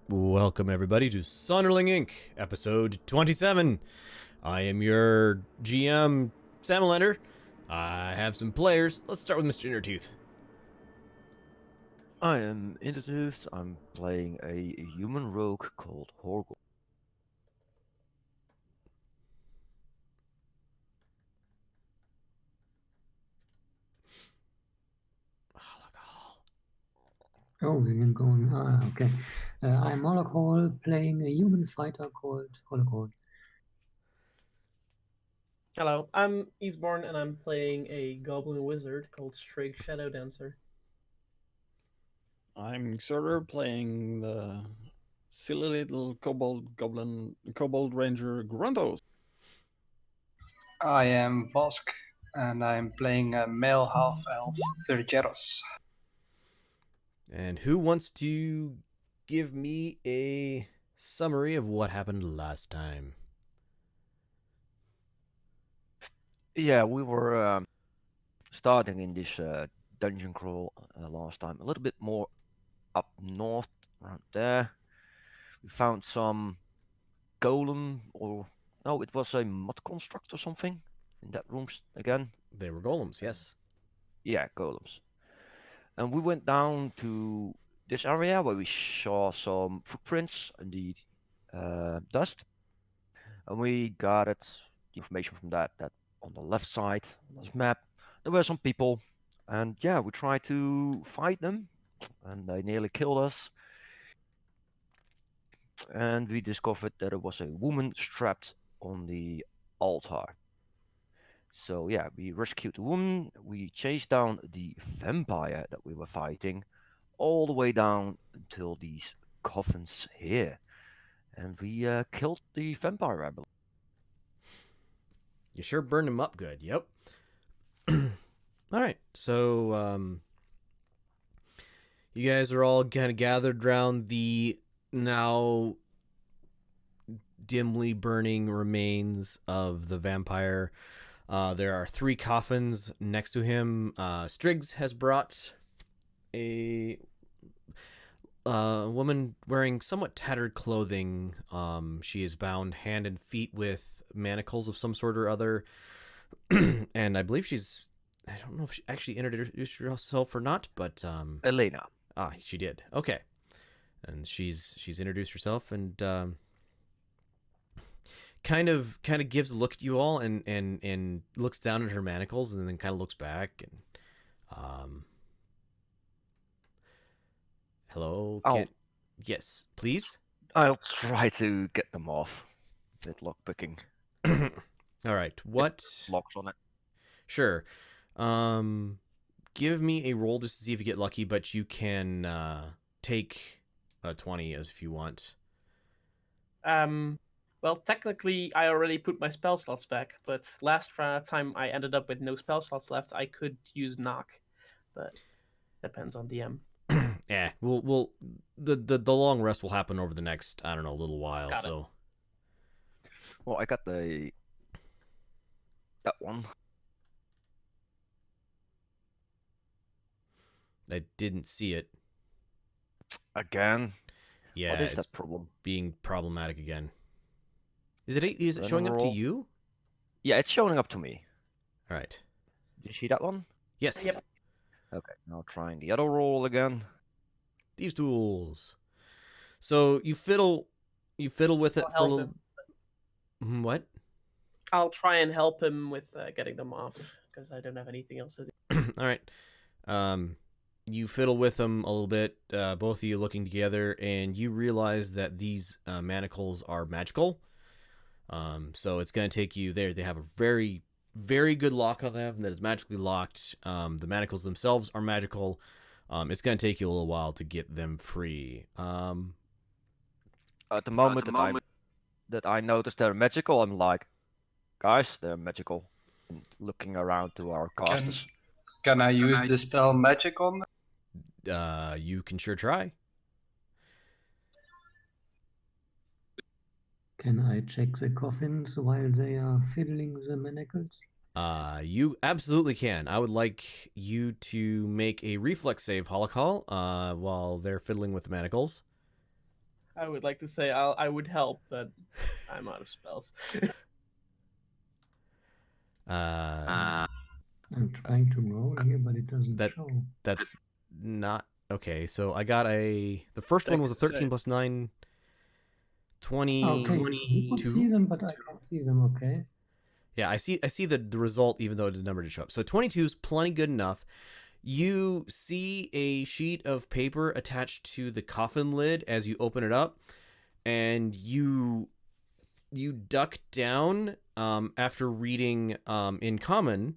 Welcome everybody to Sonderling Inc, episode 27. I am your GM, Samalander. I have some players. Let's start with Mr. Intertooth. I am Intertooth. I'm playing a human rogue called Horgel. Oh, we're going. Okay. I'm Molokol playing a human fighter called Holocol. Hello, I'm Eastborn and I'm playing a goblin wizard called Strig Shadow Dancer. I'm Xurder playing the silly little kobold ranger Gruntos. I am Vosk, and I'm playing a male half-elf, Vergeros. And who wants to give me a summary of what happened last time? Yeah, we were starting in this dungeon crawl last time. A little bit more up north, around there. We found some golem, or no, it was a mud construct or something in that room again. They were golems, yes. Yeah, golems. And we went down to this area where we saw some footprints in the dust. And we gathered the information from that on the left side on this map there were some people, and yeah, we tried to fight them and they nearly killed us. And we discovered that it was a woman strapped on the altar. So yeah, we rescued the woman, we chased down the vampire that we were fighting all the way down until these coffins here, and we killed the vampire, I believe. You sure burned him up good, yep. Alright, so you guys are all kind of gathered around the now dimly burning remains of the vampire. There are 3 coffins next to him. Striggs has brought a woman wearing somewhat tattered clothing. She is bound hand and feet with manacles of some sort or other. And I believe I don't know if she actually introduced herself or not, but Elena. She did. Okay. And she's introduced herself and kind of gives a look at you all and looks down at her manacles and then kind of looks back and hello. Yes, please. I'll try to get them off with lockpicking. All right. What Locks on it? Sure. Give me a roll just to see if you get lucky, but you can take a 20 as if you want. Well, technically, I already put my spell slots back, but last time I ended up with no spell slots left. I could use knock, but depends on DM. Yeah, we'll the long rest will happen over the next, I don't know, little while. Got it. So, Well, I got that one. I didn't see it. Again? Yeah, What is it's that problem? being problematic again. Is it Then showing up to roll. you? Yeah, it's showing up to me. All right. Did you see that one? Yes. Yep. Okay, now trying the other roll again. These tools. So you fiddle with it I'll for a help little. What? I'll try and help him with getting them off because I don't have anything else to do. All right. You fiddle with them a little bit, both of you looking together, and you realize that these manacles are magical. So it's going to take you there. They have a very, very good lock on them that is magically locked. The manacles themselves are magical. It's going to take you a little while to get them free. At the moment that I noticed they're magical, I'm like, guys, they're magical. And looking around to our casters. Can I use the spell Magic on them? You can sure try. Can I check the coffins while they are fiddling the manacles? You absolutely can. I would like you to make a reflex save, Holocol, while they're fiddling with the manacles. I would like to say I would help, but I'm out of spells. I'm trying to roll here, but it doesn't show. That's not okay. So I got the first one was a 13 plus 9, 20. Okay, you could see them, but I can't see them. Okay. Yeah, I see the result, even though the number didn't show up. So 22 is plenty good enough. You see a sheet of paper attached to the coffin lid as you open it up, and you duck down. After reading in common,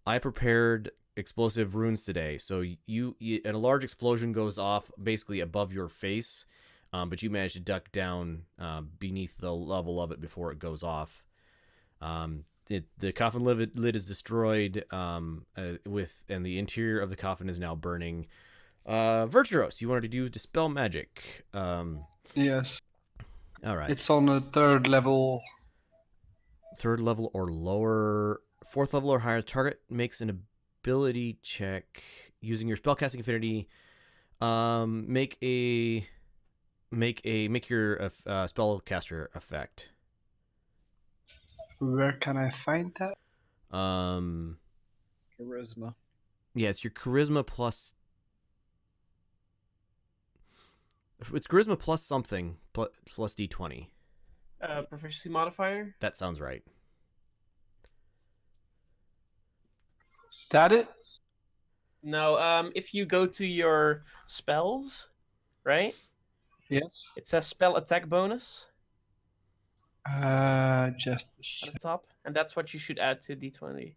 I prepared explosive runes today. So you and a large explosion goes off basically above your face, but you manage to duck down beneath the level of it before it goes off. The coffin lid is destroyed, and the interior of the coffin is now burning. Virtuos, you wanted to do dispel magic. Yes. All right. It's on the 3rd level. 3rd level or lower. 4th level or higher. Target makes an ability check using your spellcasting affinity. Make your spellcaster effect. Where can I find that? Charisma. Yeah, it's your charisma plus. It's charisma plus something plus d20. Proficiency modifier. That sounds right. Is that it? No. If you go to your spells, right? Yes. It says spell attack bonus Just a at sec. the top, and that's what you should add to d20.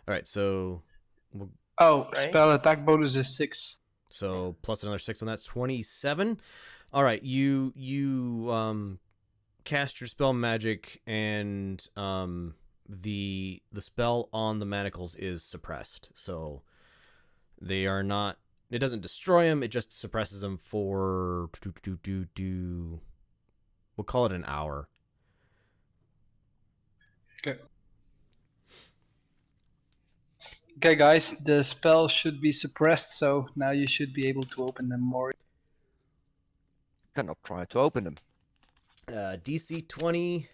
All right, so Oh, Right? spell attack bonus is 6. so plus another 6 on that, 27. All right, you cast your spell magic, and the spell on the manacles is suppressed, so they are not. It doesn't destroy them; it just suppresses them for we'll call it an hour. Okay. Okay, guys, the spell should be suppressed, so now you should be able to open them more. Cannot try to open them. DC 20,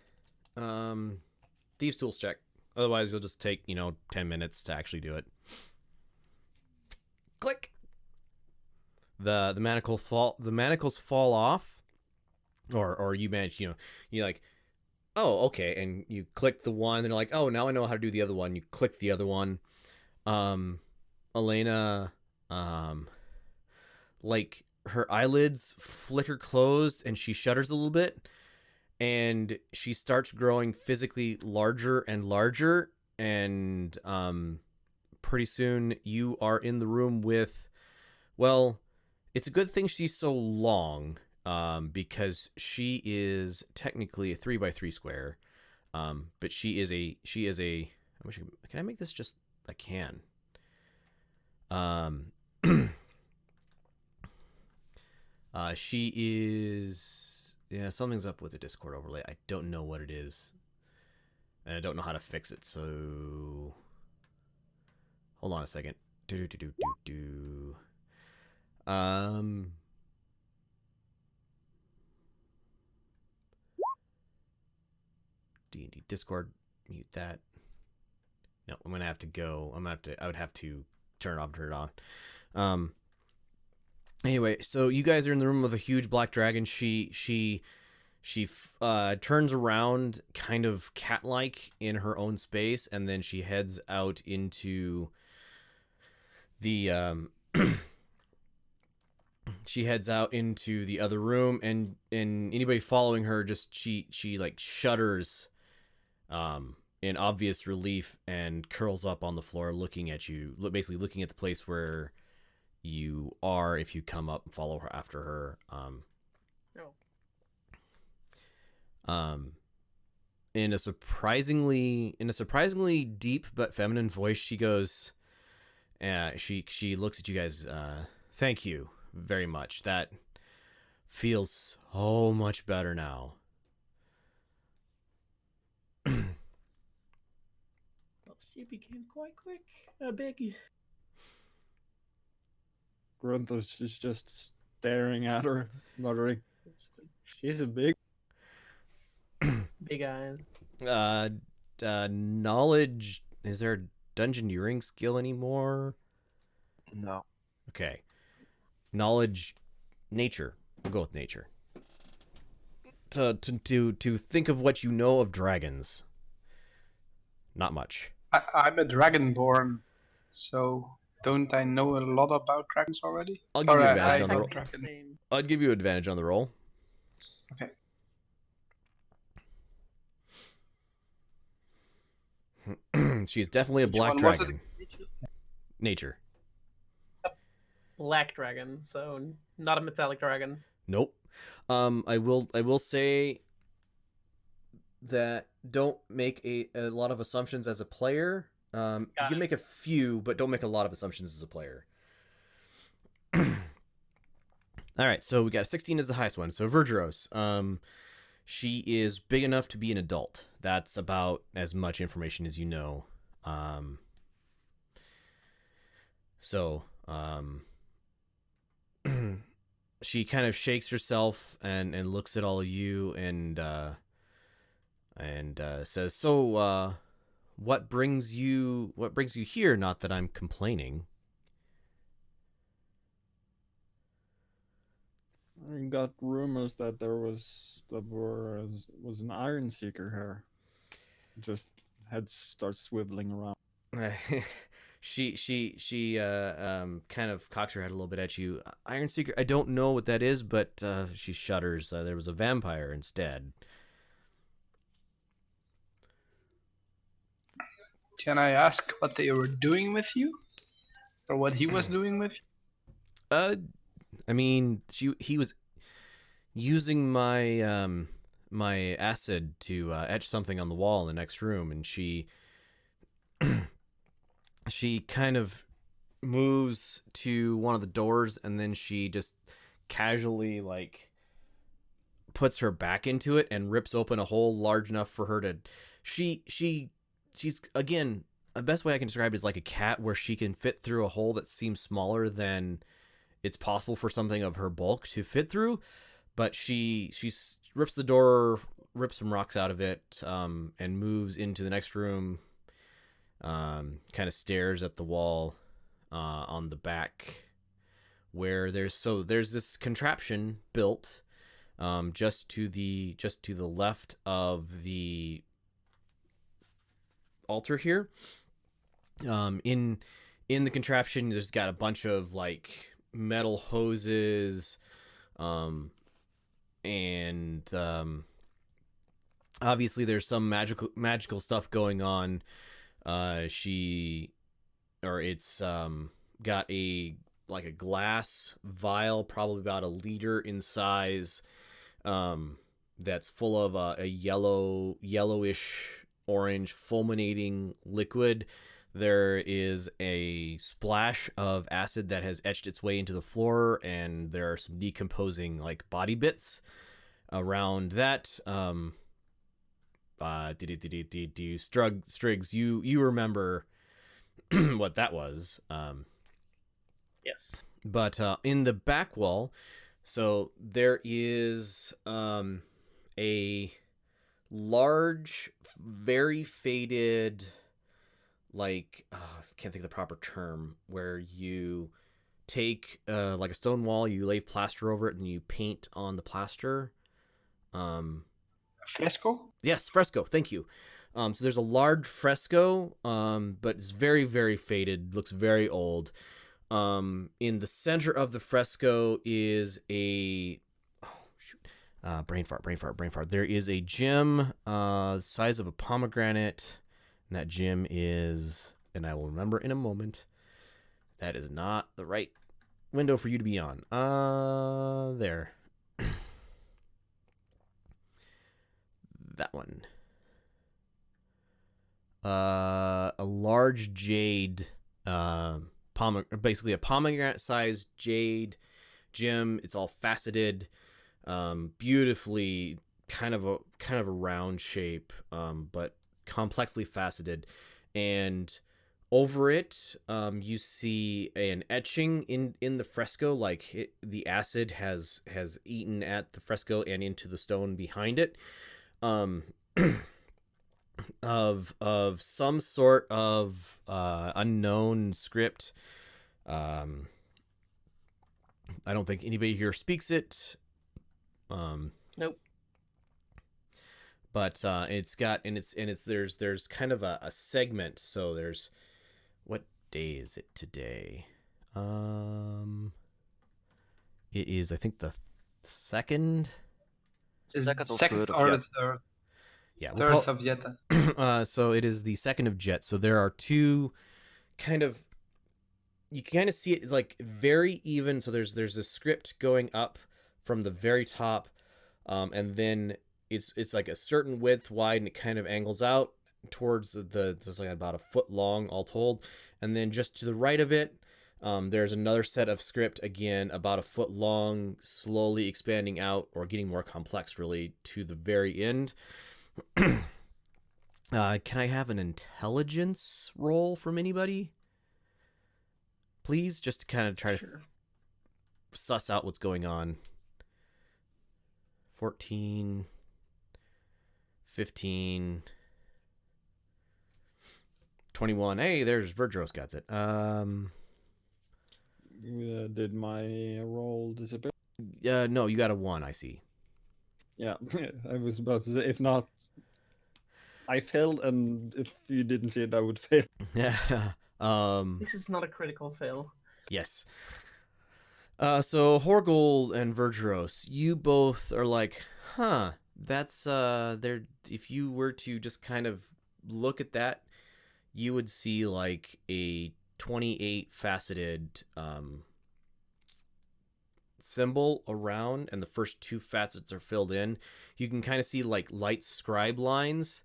Thieves Tools check. Otherwise, you'll just take 10 minutes to actually do it. Click. The manacles fall off, or you manage. You're like, oh, okay, and you click the one, and you're like, oh, now I know how to do the other one. You click the other one. Elena, like her eyelids flicker closed, and she shudders a little bit, and she starts growing physically larger and larger, and pretty soon you are in the room with, well, it's a good thing she's so long, because she is technically a 3x3 square, but she is a I wish can I make this just I can. She is, yeah, something's up with the Discord overlay. I don't know what it is, and I don't know how to fix it. So hold on a second. D&D Discord, mute that. No, I'm gonna have to go. I would have to turn it off and turn it on. Anyway, so you guys are in the room with a huge black dragon. She turns around kind of cat-like in her own space, and then she heads out into the she heads out into the other room, and anybody following her just she like shudders in obvious relief and curls up on the floor looking at you, basically looking at the place where you are if you come up and follow her after her. In a surprisingly deep but feminine voice, she goes, she looks at you guys. Thank you very much. That feels so much better now. She became quite quick. Big. Grunthos is just staring at her, muttering. She's a big. Big eyes. Knowledge. Is there a dungeoneering skill anymore? No. Okay. Knowledge, nature. We'll go with nature. To think of what you know of dragons. Not much. I'm a dragonborn, so don't I know a lot about dragons already? I'll give you Or advantage I on the know roll. dragon. Same. I'd give you advantage on the roll. Okay. She's definitely a Which black one was it? dragon. Nature. Black dragon, so not a metallic dragon. Nope. I will say that don't make a lot of assumptions as a player. You can make a few, but don't make a lot of assumptions as a player. All right, so we got 16 as the highest one. So Vergeros, she is big enough to be an adult. That's about as much information as you know. She kind of shakes herself and looks at all of you and says, "So, what brings you here? Not that I'm complaining." I got rumors that there was an Iron Seeker here. Just head starts swiveling around. She kind of cocks her head a little bit at you. Iron Seeker, I don't know what that is, but she shudders. There was a vampire instead. Can I ask what they were doing with you? Or what he was doing with you? I mean, he was using my my acid to etch something on the wall in the next room, and she kind of moves to one of the doors, and then she just casually puts her back into it and rips open a hole large enough for her to. She's again, the best way I can describe it is like a cat, where she can fit through a hole that seems smaller than it's possible for something of her bulk to fit through, but she rips the door, rips some rocks out of it, and moves into the next room. Kind of stares at the wall on the back, where there's this contraption built just to the left of the altar here. In the contraption, there's got a bunch of metal hoses, and obviously there's some magical stuff going on. It's got a glass vial, probably about a liter in size, that's full of a yellowish orange fulminating liquid. There is a splash of acid that has etched its way into the floor, and there are some decomposing body bits around that. Striggs, you remember what that was. Yes. But in the back wall, so there is a large, very faded, I can't think of the proper term, where you take a stone wall, you lay plaster over it, and you paint on the plaster. Fresco? Yes, fresco. Thank you. So there's a large fresco, but it's very, very faded. Looks very old. In the center of the fresco is a brain fart. There is a gem size of a pomegranate, and that gem is, and I will remember in a moment, that is not the right window for you to be on. There. That one. A large jade, basically a pomegranate-sized jade gem. It's all faceted, beautifully, kind of a round shape, but complexly faceted. And over it, you see an etching in the fresco, like the acid has eaten at the fresco and into the stone behind it, of some sort of unknown script. I don't think anybody here speaks it. Nope. But it's got there's kind of a segment. So there's, what day is it today? It is, I think, the second. Is Second it or second third of or Jet. the third? Yeah, Third we'll call, of Jetta. so it is the second of Jet. So there are two kind of, you can kind of see it like very even. So there's a script going up from the very top, and then it's like a certain width wide, and it kind of angles out towards it's like about a foot long all told. And then just to the right of it, there's another set of script, again about a foot long, slowly expanding out or getting more complex really to the very end. Can I have an intelligence roll from anybody, please, just to kind of try to suss out what's going on? 14, 15, 21. Hey, there's Verdros got it. Did my roll disappear? No, you got a 1, I see. Yeah, I was about to say, if not, I failed, and if you didn't see it, I would fail. Yeah. This is not a critical fail. Yes. So Horgold and Verdros, you both are like, huh, that's there. If you were to just kind of look at that, you would see like a 28 faceted symbol around, and the first 2 facets are filled in. You can kind of see like light scribe lines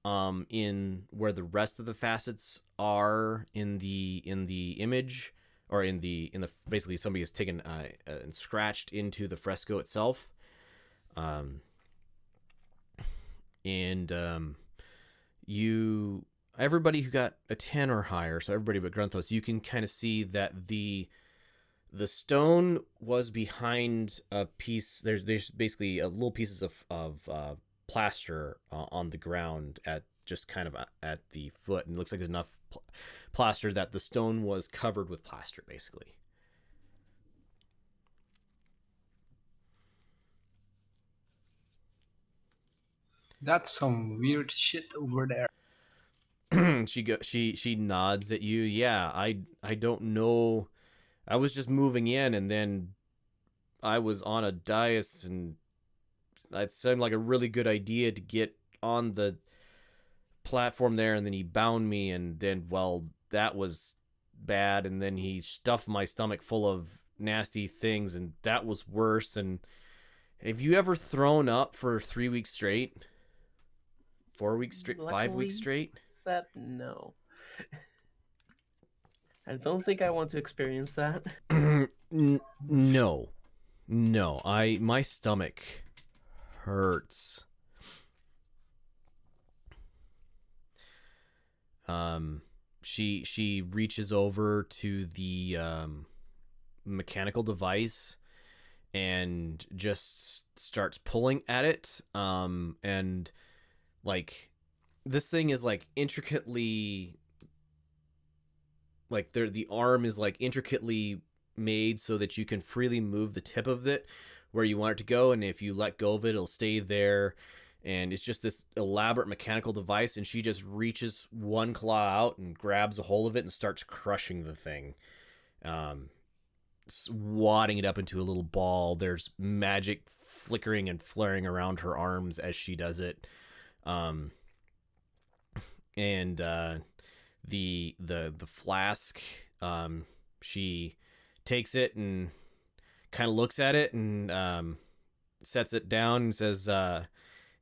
in where the rest of the facets are in the image, or in the basically somebody has taken and scratched into the fresco itself. Everybody who got a 10 or higher, so everybody but Grunthos, you can kind of see that the stone was behind a piece. There's basically a little pieces of plaster on the ground at just kind of at the foot, and it looks like there's enough plaster that the stone was covered with plaster, basically. That's some weird shit over there. She nods at you. Yeah, I don't know. I was just moving in, and then I was on a dais, and it seemed like a really good idea to get on the platform there, and then he bound me, and then, well, that was bad, and then he stuffed my stomach full of nasty things, and that was worse. And have you ever thrown up for 3 weeks straight? 4 weeks straight? 5 weeks straight? Said no. I don't think I want to experience that. No, my stomach hurts. She reaches over to the mechanical device and just starts pulling at it. And like, this thing is like intricately, like the arm is like intricately made so that you can freely move the tip of it where you want it to go, and if you let go of it, it'll stay there. And it's just this elaborate mechanical device, and she just reaches one claw out and grabs a hold of it and starts crushing the thing, wadding it up into a little ball. There's magic flickering and flaring around her arms as she does it. And the flask, she takes it and kind of looks at it and sets it down and says,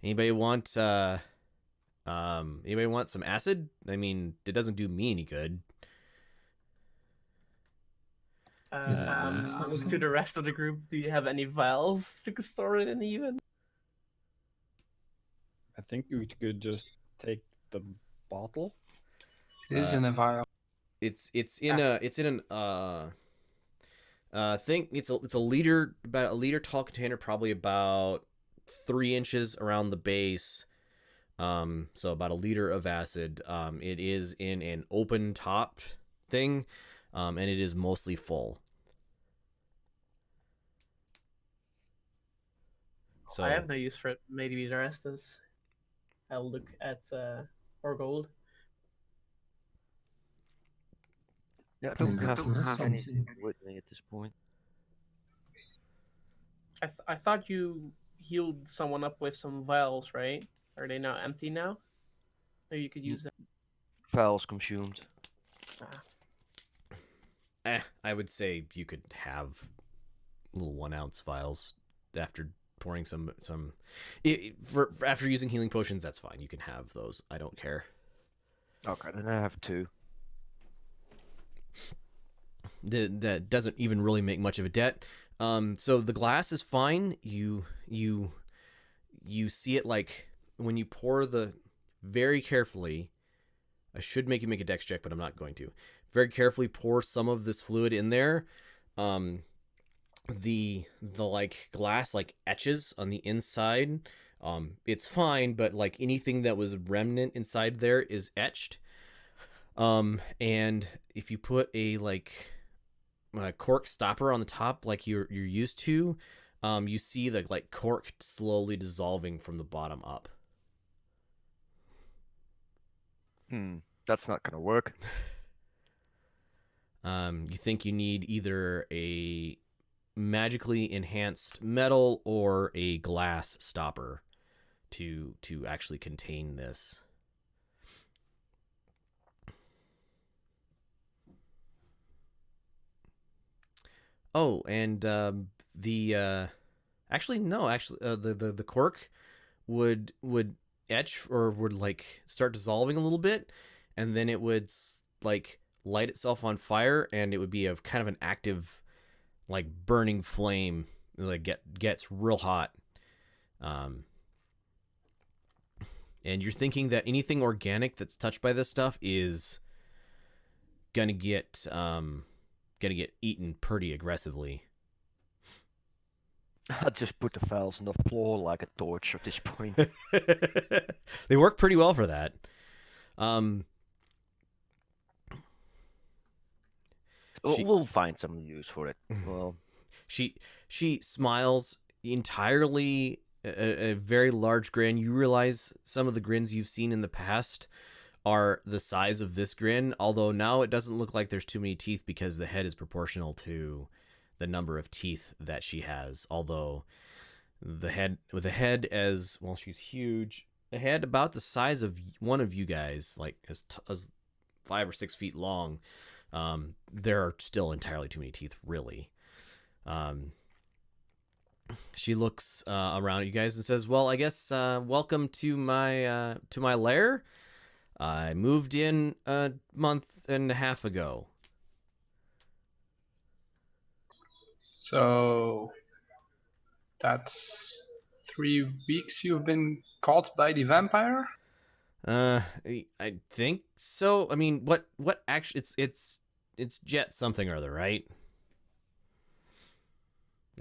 anybody want some acid? I mean, it doesn't do me any good. To the rest of the group, do you have any vials to store it in even? I think we could just take the bottle. It is in a vial. It's in an thing. It's a liter, about a liter tall container, probably about 3 inches around the base. So about a liter of acid. It is in an open topped thing, and it is mostly full. So I have no use for it. Maybe the rest is. I'll look at or gold. Yeah, I don't have That's anything something. with me at this point. I thought you healed someone up with some vials, right? Are they now empty now? Maybe you could use them. Files consumed. I would say you could have little 1 ounce vials after pouring some after using healing potions. That's fine. You can have those. I don't care. Okay, then I have 2. That doesn't even really make much of a debt. So the glass is fine. You see it, like, when you pour the very carefully. I should make you make a dex check, but I'm not going to. Very carefully pour some of this fluid in there. The like glass like etches on the inside. It's fine, but like anything that was remnant inside there is etched. And if you put a cork stopper on the top like you're used to, you see the like cork slowly dissolving from the bottom up. That's not gonna work. You think you need either a magically enhanced metal or a glass stopper to actually contain this. Oh, and the cork would etch or would like start dissolving a little bit, and then it would like light itself on fire, and it would be a kind of an active, like, burning flame, like gets real hot. And you're thinking that anything organic that's touched by this stuff is gonna get eaten pretty aggressively. I just put the files on the floor like a torch at this point. They work pretty well for that. We'll find some use for it. Well, she smiles entirely, a very large grin. You realize some of the grins you've seen in the past are the size of this grin, although now it doesn't look like there's too many teeth because the head is proportional to the number of teeth that she has. Although the head as well, she's huge. A head about the size of one of you guys, like as 5 or 6 feet long. There are still entirely too many teeth, really. She looks around at you guys and says, "Well, I guess welcome to my lair. I moved in a month and a half ago." So that's 3 weeks you've been caught by the vampire? I think so. I mean, what actually? It's Jet something or other, right?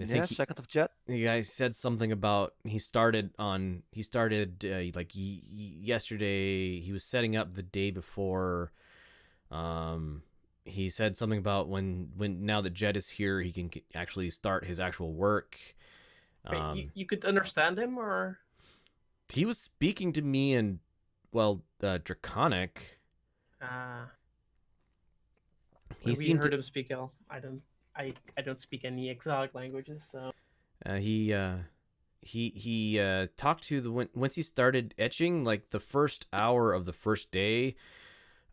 I think second of Jet. The guy said something about he started yesterday. He was setting up the day before. He said something about when now that Jet is here, he can actually start his actual work. Wait, you could understand him, or he was speaking to me in, well, Draconic. He heard him speak Elf. I don't speak any exotic languages, so. He talked to once he started etching, like the first hour of the first day,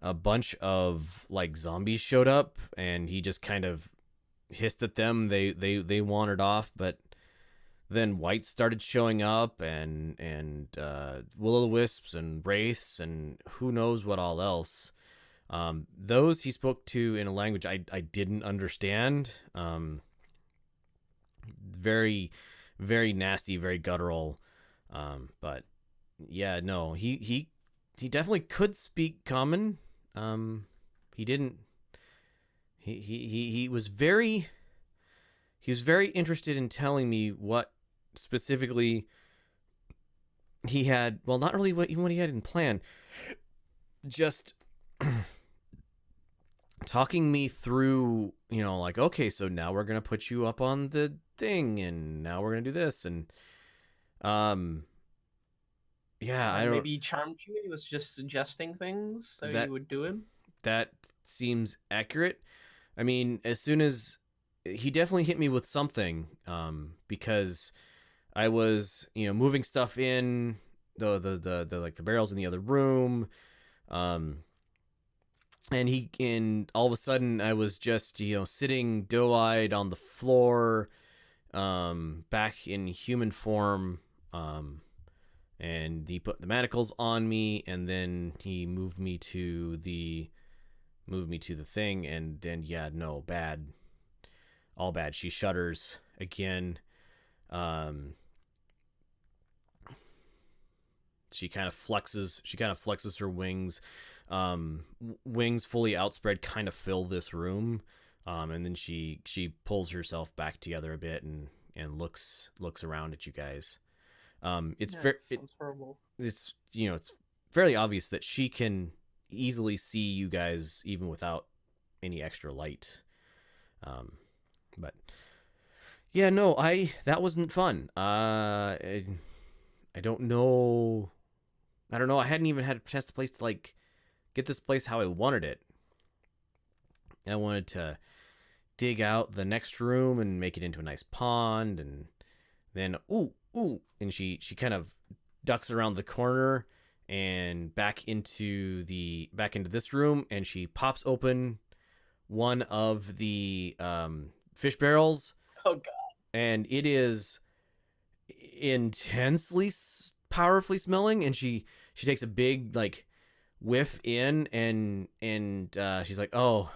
a bunch of like zombies showed up, and he just kind of hissed at them. They wandered off, but then whites started showing up, and will-o'-the-wisps and wraiths and who knows what all else. Those he spoke to in a language I didn't understand. Very, very nasty, very guttural. But yeah, no, he definitely could speak common. he didn't. He was very interested in telling me what specifically he had. Well, not really even what he had in plan. Just talking me through, like, okay, so now we're gonna put you up on the thing, and now we're gonna do this, and yeah, I don't. Maybe he charmed you. He was just suggesting things so That- you would do him. That seems accurate. I mean, as soon as he definitely hit me with something, because I was, moving stuff in the like the barrels in the other room, and all of a sudden I was just, sitting doe-eyed on the floor, back in human form, and he put the manacles on me, and then he moved me to the thing, and then no, bad, all bad. She shudders again. She kind of flexes her wings. Wings fully outspread kind of fill this room, and then she pulls herself back together a bit and looks around at you guys. Sounds horrible. It's it's fairly obvious that she can easily see you guys even without any extra light. But yeah, no, that wasn't fun. I don't know. I don't know. I hadn't even had a chance to like get this place how I wanted it. I wanted to dig out the next room and make it into a nice pond, and then and she kind of ducks around the corner and back into this room, and she pops open one of the fish barrels. Oh god. And it is intensely powerfully smelling, and she takes a big like whiff in, and she's like, "Oh,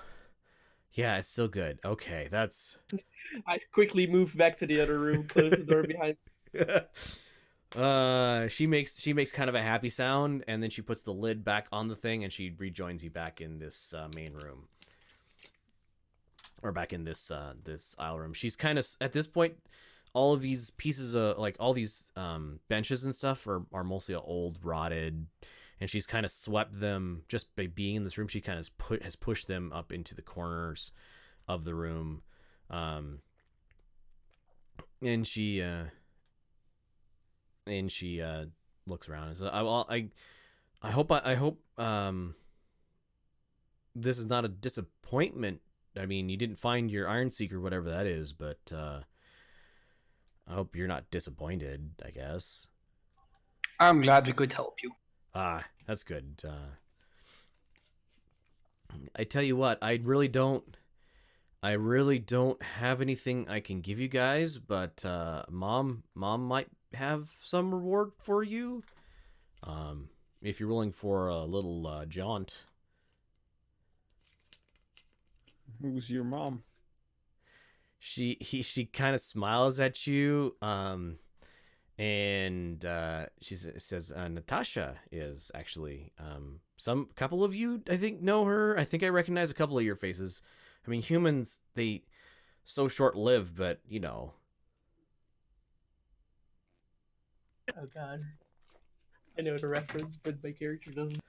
yeah, it's so good. Okay, that's." I quickly moved back to the other room, closed the door behind. She makes kind of a happy sound, and then she puts the lid back on the thing, and she rejoins you back in this main room, or back in this aisle room. She's kind of, at this point, all of these pieces of like all these benches and stuff are mostly old, rotted, and she's kind of swept them just by being in this room. She kind of has pushed them up into the corners of the room, and she looks around and says, I hope this is not a disappointment. I mean, you didn't find your Iron Seeker, whatever that is, but I hope you're not disappointed, I guess. I'm glad we could help you. Ah, that's good. I tell you what, I really don't have anything I can give you guys, but mom might have some reward for you. If you're willing for a little jaunt. Who's your mom? She kind of smiles at you, and she says, Natasha is actually, some couple of you I think know her. I think I recognize a couple of your faces. I mean, humans, they so short-lived, but Oh god. I know the reference, but my character doesn't.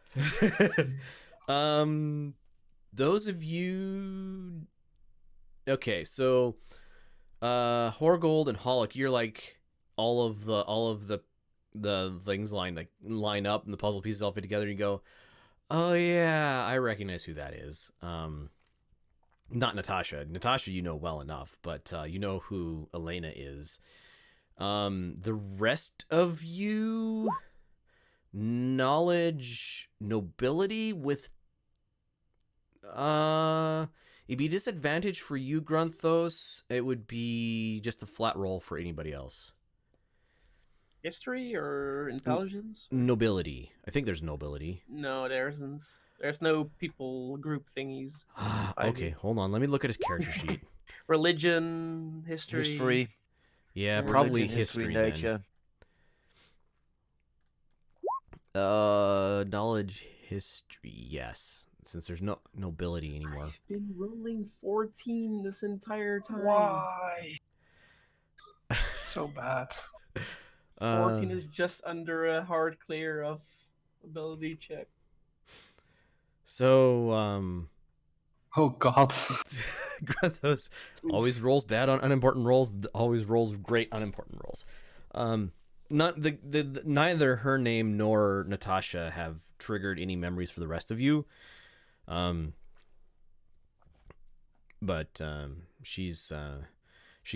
Those of you. Okay, so Horgold and Holic, you're like all of the things line up and the puzzle pieces all fit together, and you go, "Oh yeah, I recognize who that is." Not Natasha. Natasha you know well enough, but you know who Elena is. The rest of you, knowledge, nobility with it'd be disadvantage for you, Grunthos. It would be just a flat roll for anybody else. History or intelligence? Nobility. I think there's nobility. No, there isn't. There's no people group thingies. Okay, hold on. Let me look at his character sheet. Religion, history. History. Yeah, Religion, probably Religion, history nature. then. Knowledge, history. Yes, since there's no nobility anymore. I've been rolling 14 this entire time. Why? So bad. 14 is just under a hard clear of ability check. So Oh god. Grethos always rolls bad on unimportant rolls, always rolls great on important rolls. Not the neither her name nor Natasha have triggered any memories for the rest of you. But she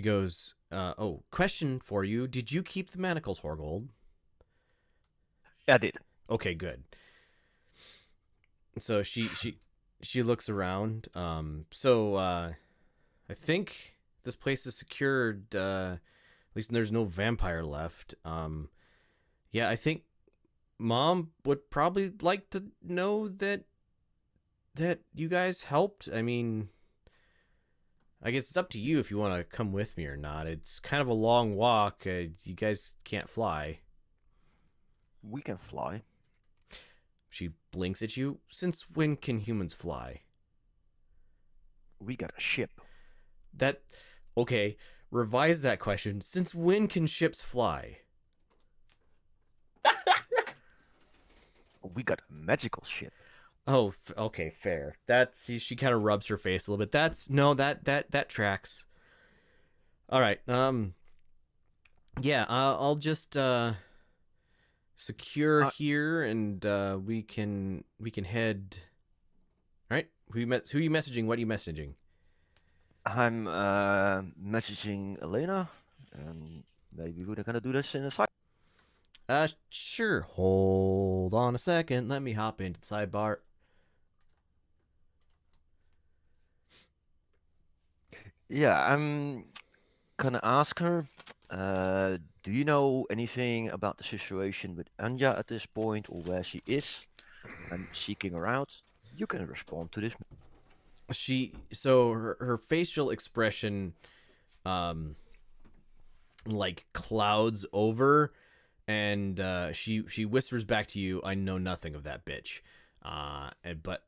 goes, oh, question for you. Did you keep the manacles, Horgold? I did. Okay, good. So she looks around. So I think this place is secured. At least there's no vampire left. Yeah, I think Mom would probably like to know that you guys helped. I mean, I guess it's up to you if you want to come with me or not. It's kind of a long walk. You guys can't fly. We can fly. She blinks at you. Since when can humans fly? We got a ship. Okay, revise that question. Since when can ships fly? We got a magical ship. Oh, okay, fair. She kind of rubs her face a little bit. That tracks. All right. Yeah, I'll just secure here, and we can head. All right. Who are you messaging? What are you messaging? I'm messaging Elena, and maybe we're gonna do this in a side. Sure. Hold on a second. Let me hop into the sidebar. Yeah, I'm gonna ask her. Do you know anything about the situation with Anja at this point, or where she is? I'm seeking her out. You can respond to this. So her facial expression like clouds over, and she whispers back to you, I know nothing of that bitch. But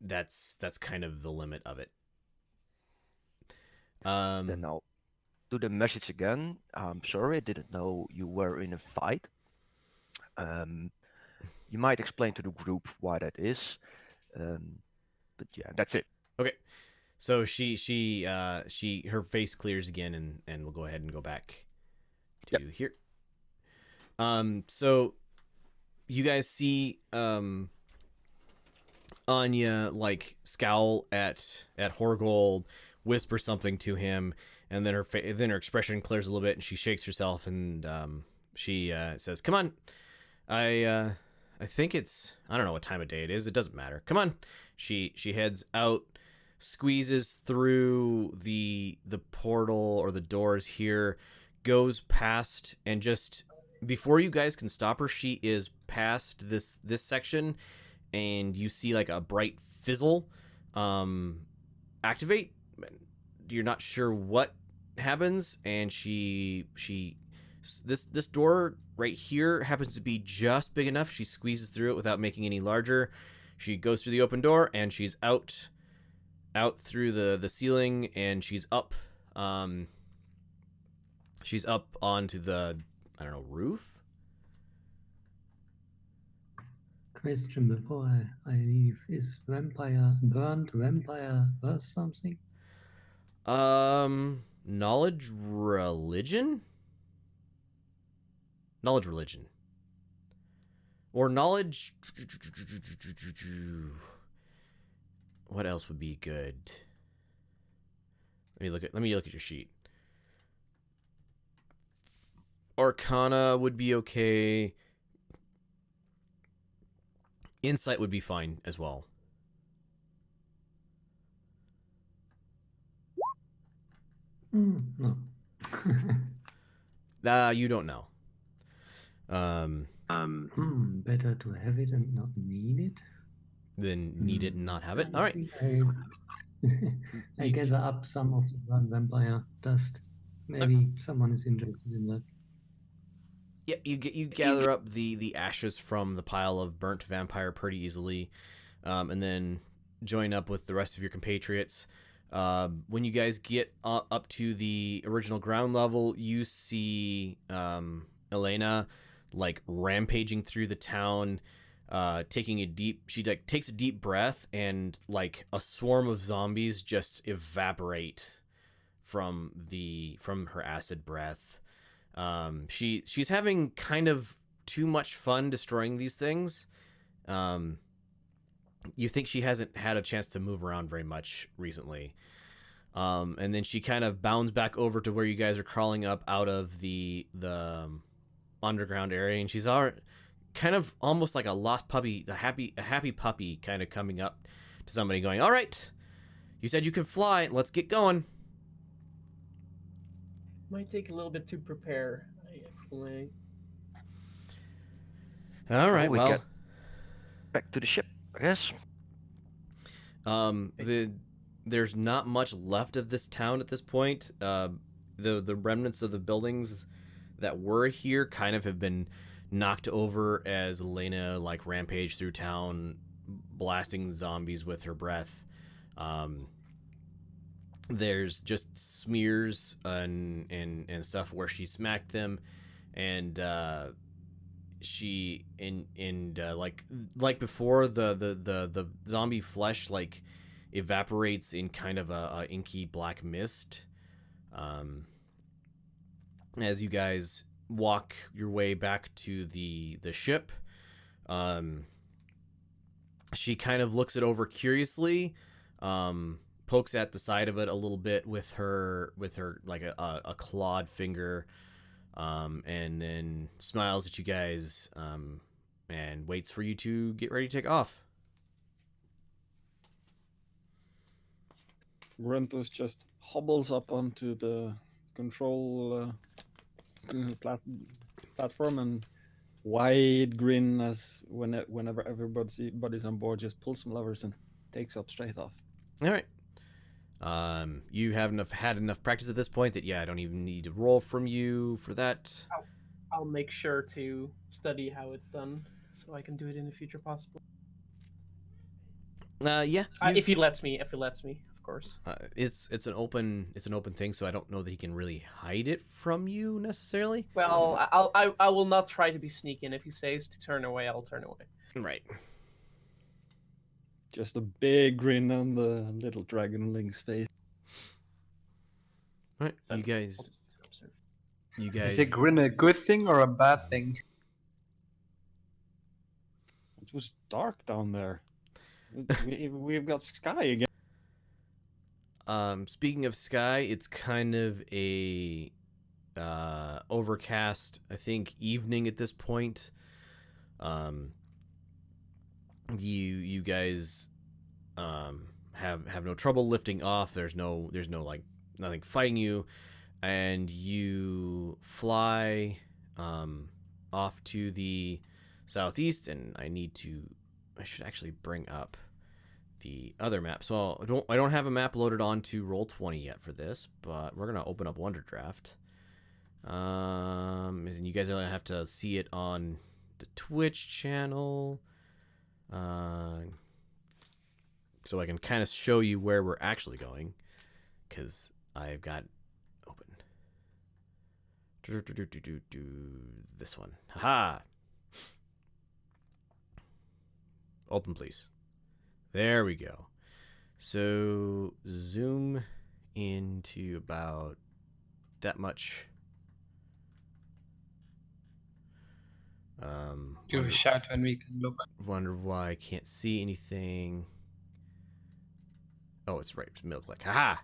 that's kind of the limit of it. Then I'll do the message again. I'm sorry, I didn't know you were in a fight. You might explain to the group why that is. But yeah, that's it. Okay. So her face clears again, and we'll go ahead and go back to here. So you guys see Anya like scowl at Horgold, whisper something to him, and then her expression clears a little bit, and she shakes herself, and she says, "Come on, I think it's, I don't know what time of day it is. It doesn't matter. Come on." She heads out, squeezes through the portal or the doors here, goes past, and just before you guys can stop her, she is past this section, and you see like a bright fizzle activate. You're not sure what happens, and this door right here happens to be just big enough. She squeezes through it without making any larger. She goes through the open door, and she's out through the ceiling, and she's up onto the, I don't know, roof. Question before I leave. Is burnt vampire worth something? Knowledge religion? Knowledge religion. Or knowledge... What else would be good? Let me look at your sheet. Arcana would be okay. Insight would be fine as well. No. You don't know. Better to have it and not need it. Then need it and not have it. All right. I gather up some of the burnt vampire dust. Maybe someone is interested in that. Yeah, you gather up the ashes from the pile of burnt vampire pretty easily. and then join up with the rest of your compatriots. When you guys get up to the original ground level, you see Elena like rampaging through the town, she like takes a deep breath, and like a swarm of zombies just evaporate from her acid breath. She's having kind of too much fun destroying these things. You think she hasn't had a chance to move around very much recently. And then she kind of bounds back over to where you guys are crawling up out of the underground area, and she's kind of almost like a lost puppy, a happy puppy, kind of coming up to somebody going, "All right, you said you can fly. Let's get going." Might take a little bit to prepare. I explain. All right, we well, get back to the ship, I guess. There's not much left of this town at this point. The remnants of the buildings that were here kind of have been knocked over as Elena like rampaged through town, blasting zombies with her breath. There's just smears and stuff where she smacked them, and like before, the zombie flesh like evaporates in kind of a inky black mist. As you guys walk your way back to the ship, she kind of looks it over curiously, pokes at the side of it a little bit with her like a clawed finger, and then smiles at you guys, and waits for you to get ready to take off. Rentos just hobbles up onto the control platform and wide grin as whenever everybody's on board, just pulls some levers and takes up straight off. All right. You have had enough practice at this point that I don't even need to roll from you for that. I'll make sure to study how it's done so I can do it in the future possible. Yeah. If he lets me, of course. It's an open thing, so I don't know that he can really hide it from you necessarily. Well, I will not try to be sneaky, and if he says to turn away, I'll turn away. Right. Just a big grin on the little dragonling's face. All right, So you guys. I'll just observe. You guys. Is a grin a good thing or a bad thing? It was dark down there. We've got sky again. Speaking of sky, it's kind of a overcast, I think, evening at this point. You guys have no trouble lifting off. There's no like nothing fighting you, and you fly off to the southeast. And I should actually bring up the other map. So I don't have a map loaded onto Roll20 yet for this, but we're gonna open up Wonderdraft. And you guys are gonna have to see it on the Twitch channel, so I can kind of show you where we're actually going, because I've got open. This one. Haha. Open, please. There we go. So zoom into about that much. Do a shout when we can look. Wonder why I can't see anything. Oh, it's right. Middle click. Haha.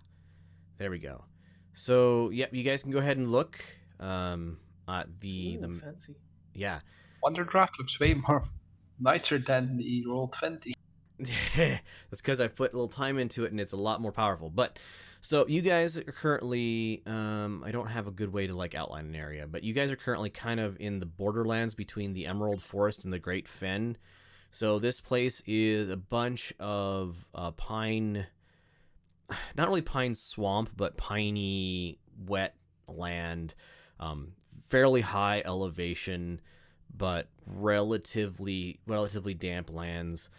There we go. So yep, you guys can go ahead and look. At the Fancy. Yeah. Wonderdraft looks way more nicer than the Roll20. That's because I've put a little time into it, and it's a lot more powerful. But so you guys are currently, I don't have a good way to like outline an area, but you guys are currently kind of in the borderlands between the Emerald Forest and the Great Fen. So this place is a bunch of pine, not really pine swamp, but piney wet land, fairly high elevation, but relatively damp lands.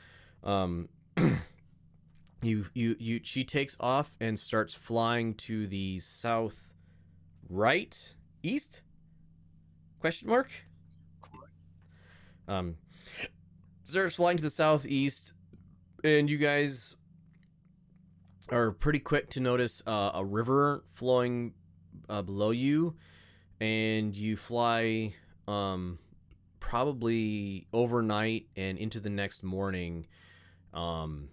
She takes off and starts flying to the south right east question mark starts flying to the southeast, and you guys are pretty quick to notice a river flowing below you, and you fly probably overnight and into the next morning. And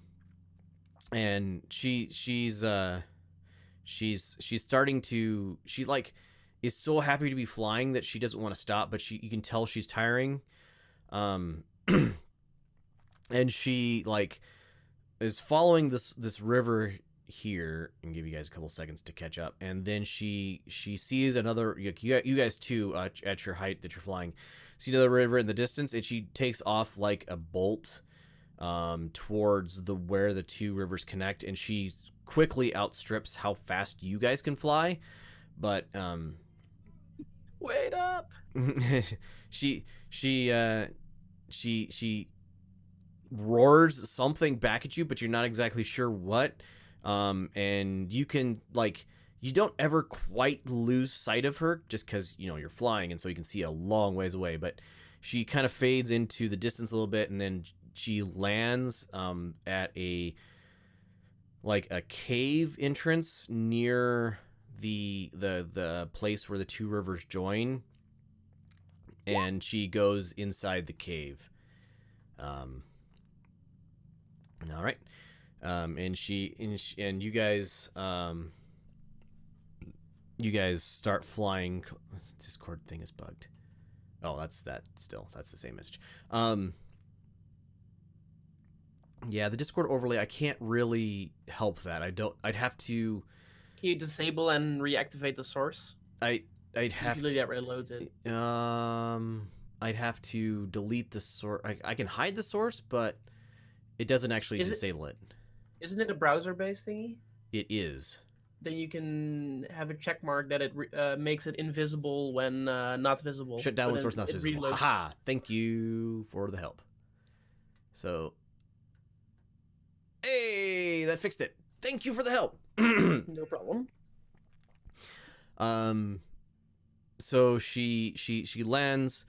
she's starting to, she like is so happy to be flying that she doesn't want to stop, but you can tell she's tiring. And she like is following this river here, and give you guys a couple seconds to catch up, and then she sees another, you guys too, at your height that you're flying, see another river in the distance, and she takes off like a bolt towards where the two rivers connect, and she quickly outstrips how fast you guys can fly, but Wait up. she roars something back at you, but you're not exactly sure what. And you can like, you don't ever quite lose sight of her just because, you know, you're flying, and so you can see a long ways away, but she kind of fades into the distance a little bit, and then she lands at a cave entrance near the place where the two rivers join, and she goes inside the cave. All right. And you guys start flying. Discord thing is bugged. Oh, that's the same message. Yeah, the Discord overlay, I can't really help that. I'd have to. Can you disable and reactivate the source? I'd have Usually to. that reloads it. I'd have to delete the source. I can hide the source, but it doesn't actually disable it. Isn't it a browser-based thingy? It is. Then you can have a check mark that it makes it invisible when not visible. Shut down the source, not visible. Reloads. Haha! Thank you for the help. So, hey, that fixed it. Thank you for the help. No problem. So she lands.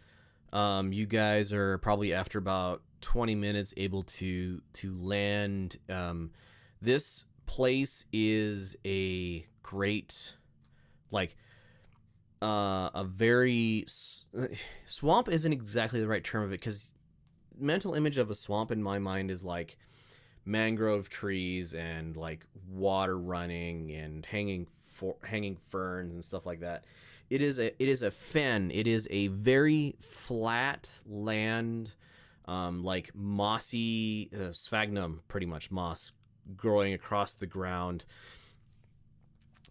You guys are probably after about 20 minutes able to land. This place is a great, like, a very swamp isn't exactly the right term of it, because mental image of a swamp in my mind is like mangrove trees and like water running and hanging ferns and stuff like that. It is a fen. It is a very flat land, like mossy sphagnum, pretty much moss growing across the ground.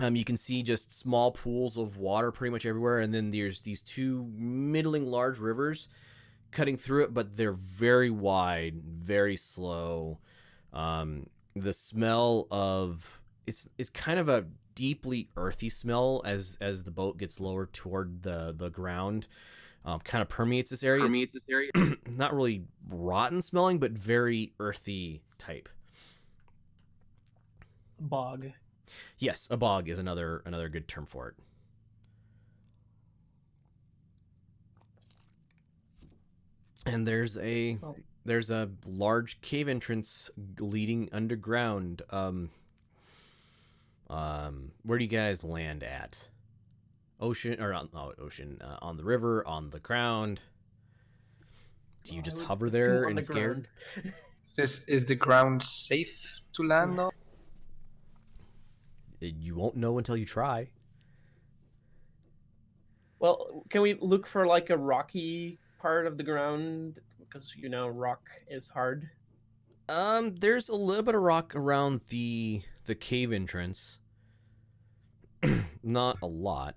You can see just small pools of water pretty much everywhere, and then there's these two middling large rivers cutting through it, but they're very wide, very slow. The smell of it's kind of a deeply earthy smell as the boat gets lower toward the ground. Kind of permeates this area. Not really rotten smelling, but very earthy type. Bog. Yes, a bog is another good term for it. And there's a large cave entrance leading underground. Where do you guys land at? Ocean, or ocean, on the river, on the ground? Do you just hover there and scared? Is the ground safe to land on? You won't know until you try. Well, can we look for like a rocky part of the ground? Because, you know, rock is hard. There's a little bit of rock around the cave entrance. Not a lot.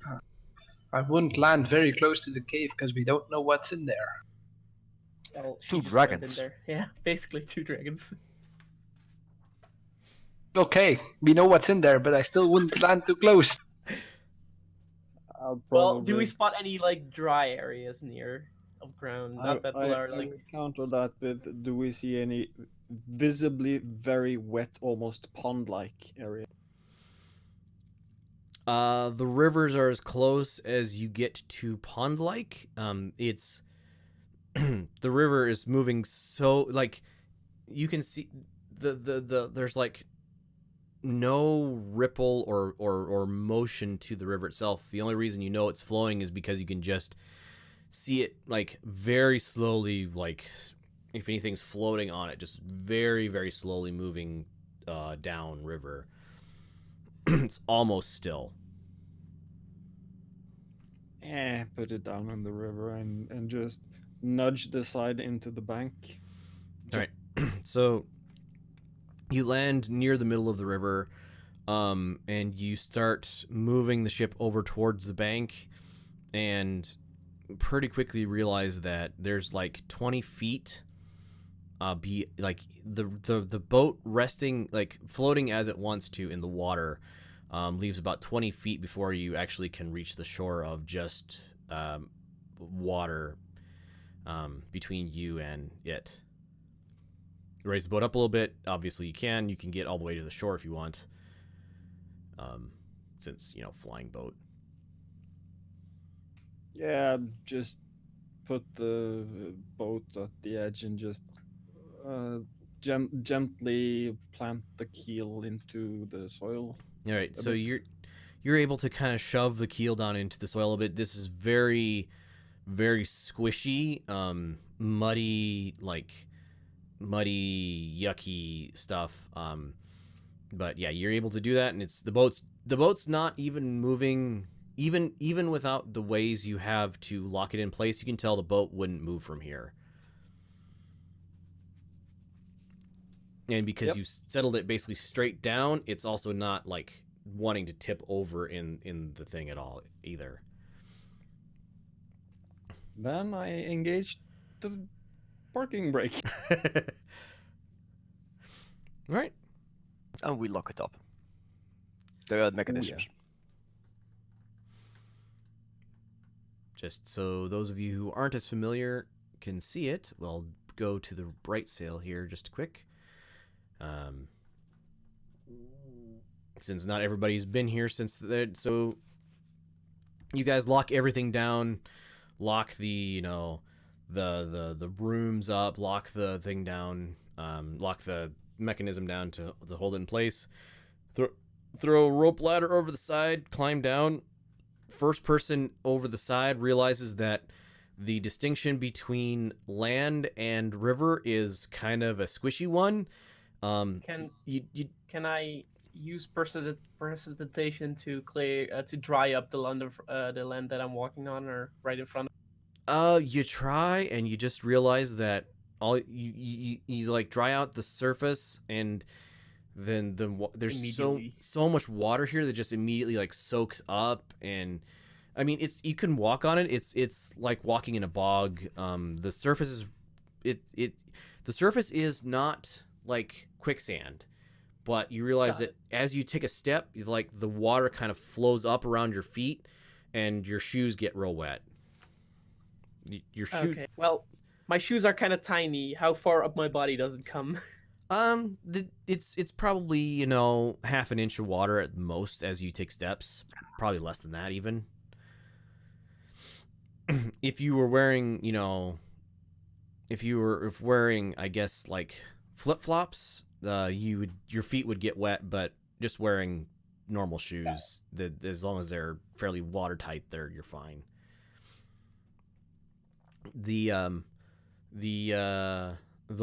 I wouldn't land very close to the cave because we don't know what's in there. Well, Two just went in dragons. there. Yeah, basically 2 dragons. Okay, we know what's in there, but I still wouldn't land too close. I'll Well, do we probably- spot any like dry areas near of ground, I, not that I, blur I like. would counter that with, do we see any visibly very wet, almost pond-like area? The rivers are as close as you get to pond-like. It's the river is moving so like you can see the there's like no ripple or motion to the river itself. The only reason you know it's flowing is because you can just see it like very slowly, like if anything's floating on it, just very, very slowly moving down river. It's almost still. Put it down in the river and just nudge the side into the bank. All right. So you land near the middle of the river, and you start moving the ship over towards the bank, and pretty quickly realize that there's like 20 feet be like the boat resting, like floating as it wants to in the water, leaves about 20 feet before you actually can reach the shore of just water between you and it. Raise the boat up a little bit. Obviously, you can get all the way to the shore if you want, since flying boat. Yeah, just put the boat at the edge and just gently plant the keel into the soil. All right, so bit. you're able to kind of shove the keel down into the soil a bit. This is very, very squishy, muddy, yucky stuff. But yeah, you're able to do that, and it's the boat's not even moving. Even without the ways you have to lock it in place, you can tell the boat wouldn't move from here. And because you settled it basically straight down, it's also not like wanting to tip over in the thing at all either. Then I engaged the parking brake. Right. And we lock it up. The mechanisms. Just so those of you who aren't as familiar can see it, we'll go to the bright sail here just quick. Since not everybody's been here since so you guys lock everything down, lock the the rooms up, lock the thing down, lock the mechanism down to hold it in place. Throw a rope ladder over the side, climb down. First person over the side realizes that the distinction between land and river is kind of a squishy one. Can I use precipitation to clear to dry up the land that I'm walking on, or right in front of? You try and you just realize that all you like dry out the surface, and then there's so much water here that just immediately like soaks up. And I mean, you can walk on it. It's like walking in a bog. The surface is the surface is not like quicksand, but you realize that as you take a step, like the water kind of flows up around your feet, and your shoes get real wet. Your shoe. Okay. Well, my shoes are kind of tiny. How far up my body does it come? It's probably half an inch of water at most as you take steps. Probably less than that even. If you were wearing, wearing, I guess, like flip flops, your feet would get wet. But just wearing normal shoes, as long as they're fairly watertight, you're fine. The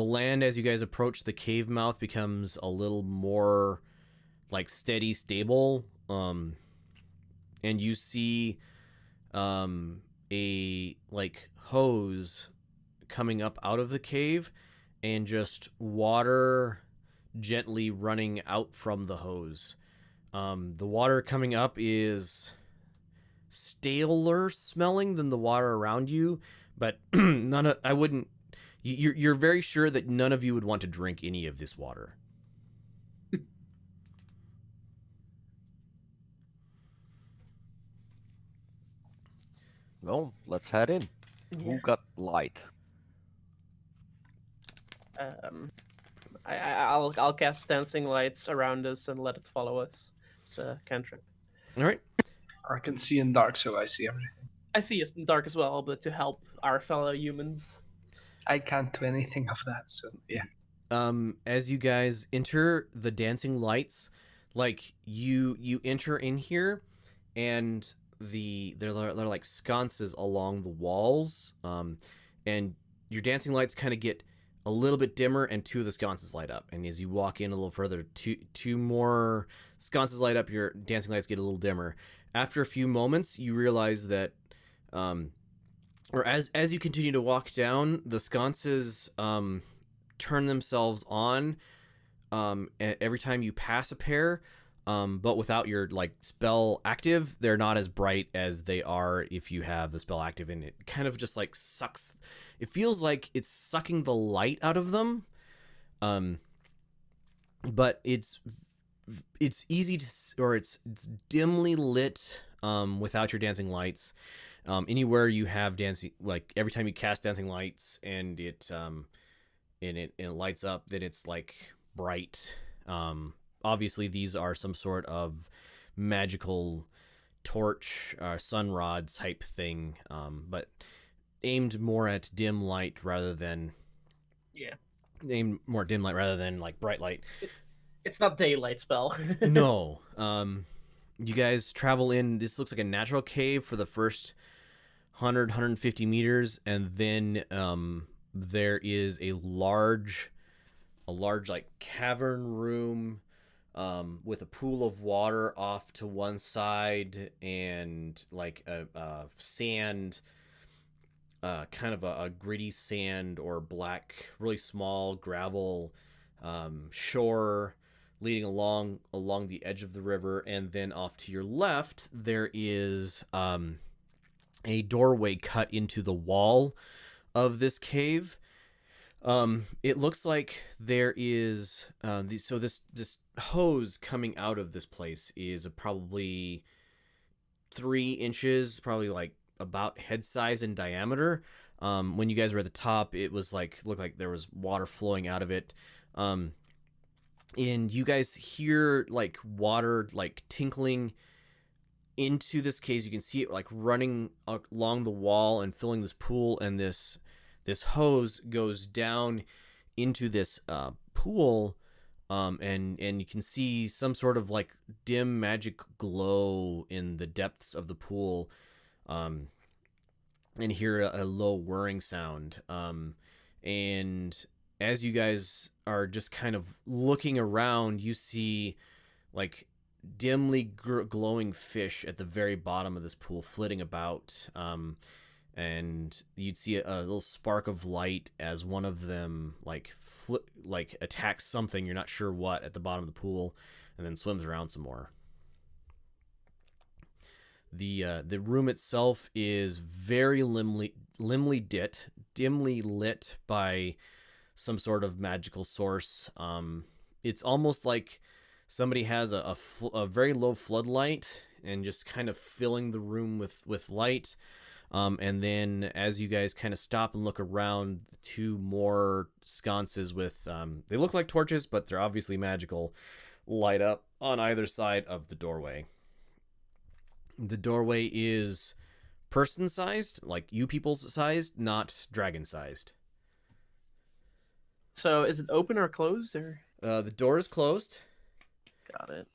land as you guys approach the cave mouth becomes a little more like steady, stable, and you see a like hose coming up out of the cave, and just water gently running out from the hose. The water coming up is staler smelling than the water around you, but you're very sure that none of you would want to drink any of this water. Well, let's head in. Who got light? I'll cast dancing lights around us and let it follow us. It's a cantrip. All right. I can see in dark, so I see everything. I see it in dark as well, but to help our fellow humans. I can't do anything of that, so yeah. As you guys enter the dancing lights, like you enter in here, and they're like sconces along the walls, and your dancing lights kind of get a little bit dimmer, and two of the sconces light up. And as you walk in a little further, two more sconces light up. Your dancing lights get a little dimmer. After a few moments, you realize that, or as you continue to walk down, the sconces turn themselves on every time you pass a pair, but without your like spell active. They're not as bright as they are if you have the spell active, and it kind of just like sucks. It feels like it's sucking the light out of them, but it's easy to, or it's dimly lit without your dancing lights. Anywhere you have dancing, like every time you cast dancing lights and it lights up, then it's like bright. Obviously these are some sort of magical torch sun rod type thing, but aimed more at dim light rather than like bright light. It's not daylight spell. No. You guys travel in. This looks like a natural cave for the first 150 meters, and then there is a large like cavern room with a pool of water off to one side, and like a sand, kind of a gritty sand or black, really small gravel shore leading along the edge of the river. And then off to your left there is a doorway cut into the wall of this cave. It looks like there is this hose coming out of this place is probably 3 inches, probably like about head size in diameter. When you guys were at the top, it was looked like there was water flowing out of it. And you guys hear like water like tinkling into this cave. You can see it like running along the wall and filling this pool, and this hose goes down into this pool, and you can see some sort of like dim magic glow in the depths of the pool, and hear a low whirring sound. And as you guys are just kind of looking around, you see like dimly glowing fish at the very bottom of this pool flitting about, and you'd see a little spark of light as one of them like attacks something, you're not sure what, at the bottom of the pool, and then swims around some more. The room itself is very dimly lit by some sort of magical source. It's almost like somebody has a very low floodlight and just kind of filling the room with light. And then as you guys kind of stop and look around, 2 more sconces with, they look like torches, but they're obviously magical, light up on either side of the doorway. The doorway is person-sized, like you people's sized, not dragon-sized. So is it open or closed, or? The door is closed. Got it.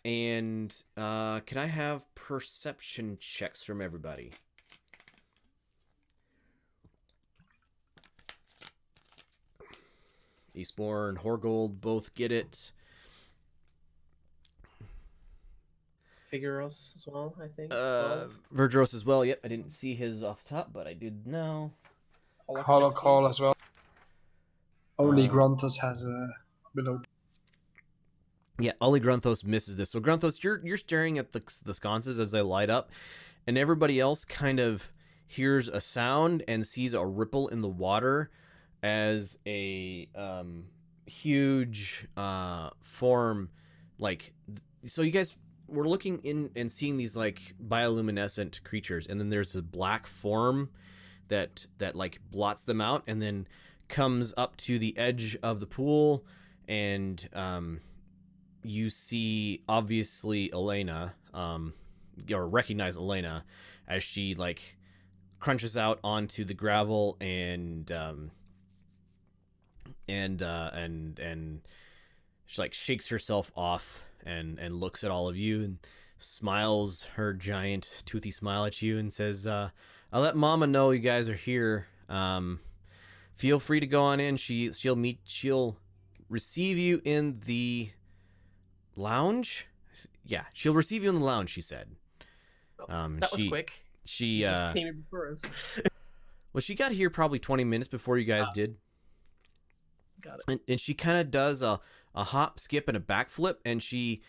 And can I have perception checks from everybody? Eastmore and Horgold both get it. Figuros as well, I think. Verdros as well. Yep, I didn't see his off the top, but I did now. Hollow Call as well. Only Grunthos has below. Yeah, only Grunthos misses this. So Grunthos, you're staring at the sconces as they light up, and everybody else kind of hears a sound and sees a ripple in the water as a huge form, like, so you guys, we're looking in and seeing these like bioluminescent creatures, and then there's a black form that like blots them out, and then comes up to the edge of the pool, and you see obviously Elena, or recognize Elena as she like crunches out onto the gravel and she like shakes herself off and looks at all of you and smiles her giant toothy smile at you and says, I'll let Mama know you guys are here. Feel free to go on in. She'll receive you in the lounge. Yeah, she'll receive you in the lounge, she said. That was quick. She just came in before us. Well, she got here probably 20 minutes before you guys did. Got it. And she kind of does a hop, skip, and a backflip, and she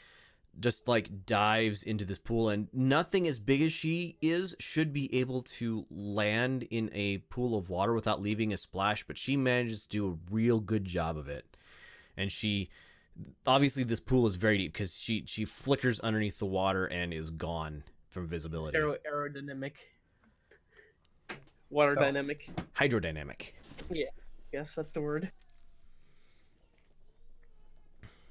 just like dives into this pool, and nothing as big as she is should be able to land in a pool of water without leaving a splash, but she manages to do a real good job of it. And she, obviously this pool is very deep because she flickers underneath the water and is gone from visibility. Aerodynamic. Water dynamic. Hydrodynamic. Yeah, yes, that's the word.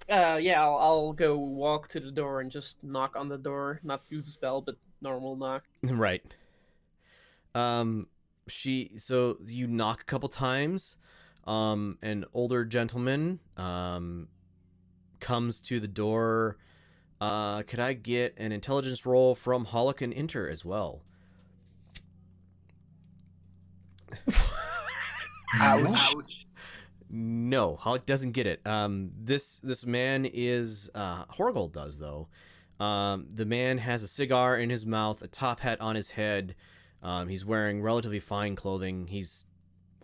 Yeah, I'll go walk to the door and just knock on the door. Not use a spell, but normal knock. Right. So you knock a couple times. An older gentleman comes to the door. Could I get an intelligence roll from Holoc and Inter as well? Ouch. No, Holoc doesn't get it. This man is Horgold does though. The man has a cigar in his mouth, a top hat on his head. He's wearing relatively fine clothing. He's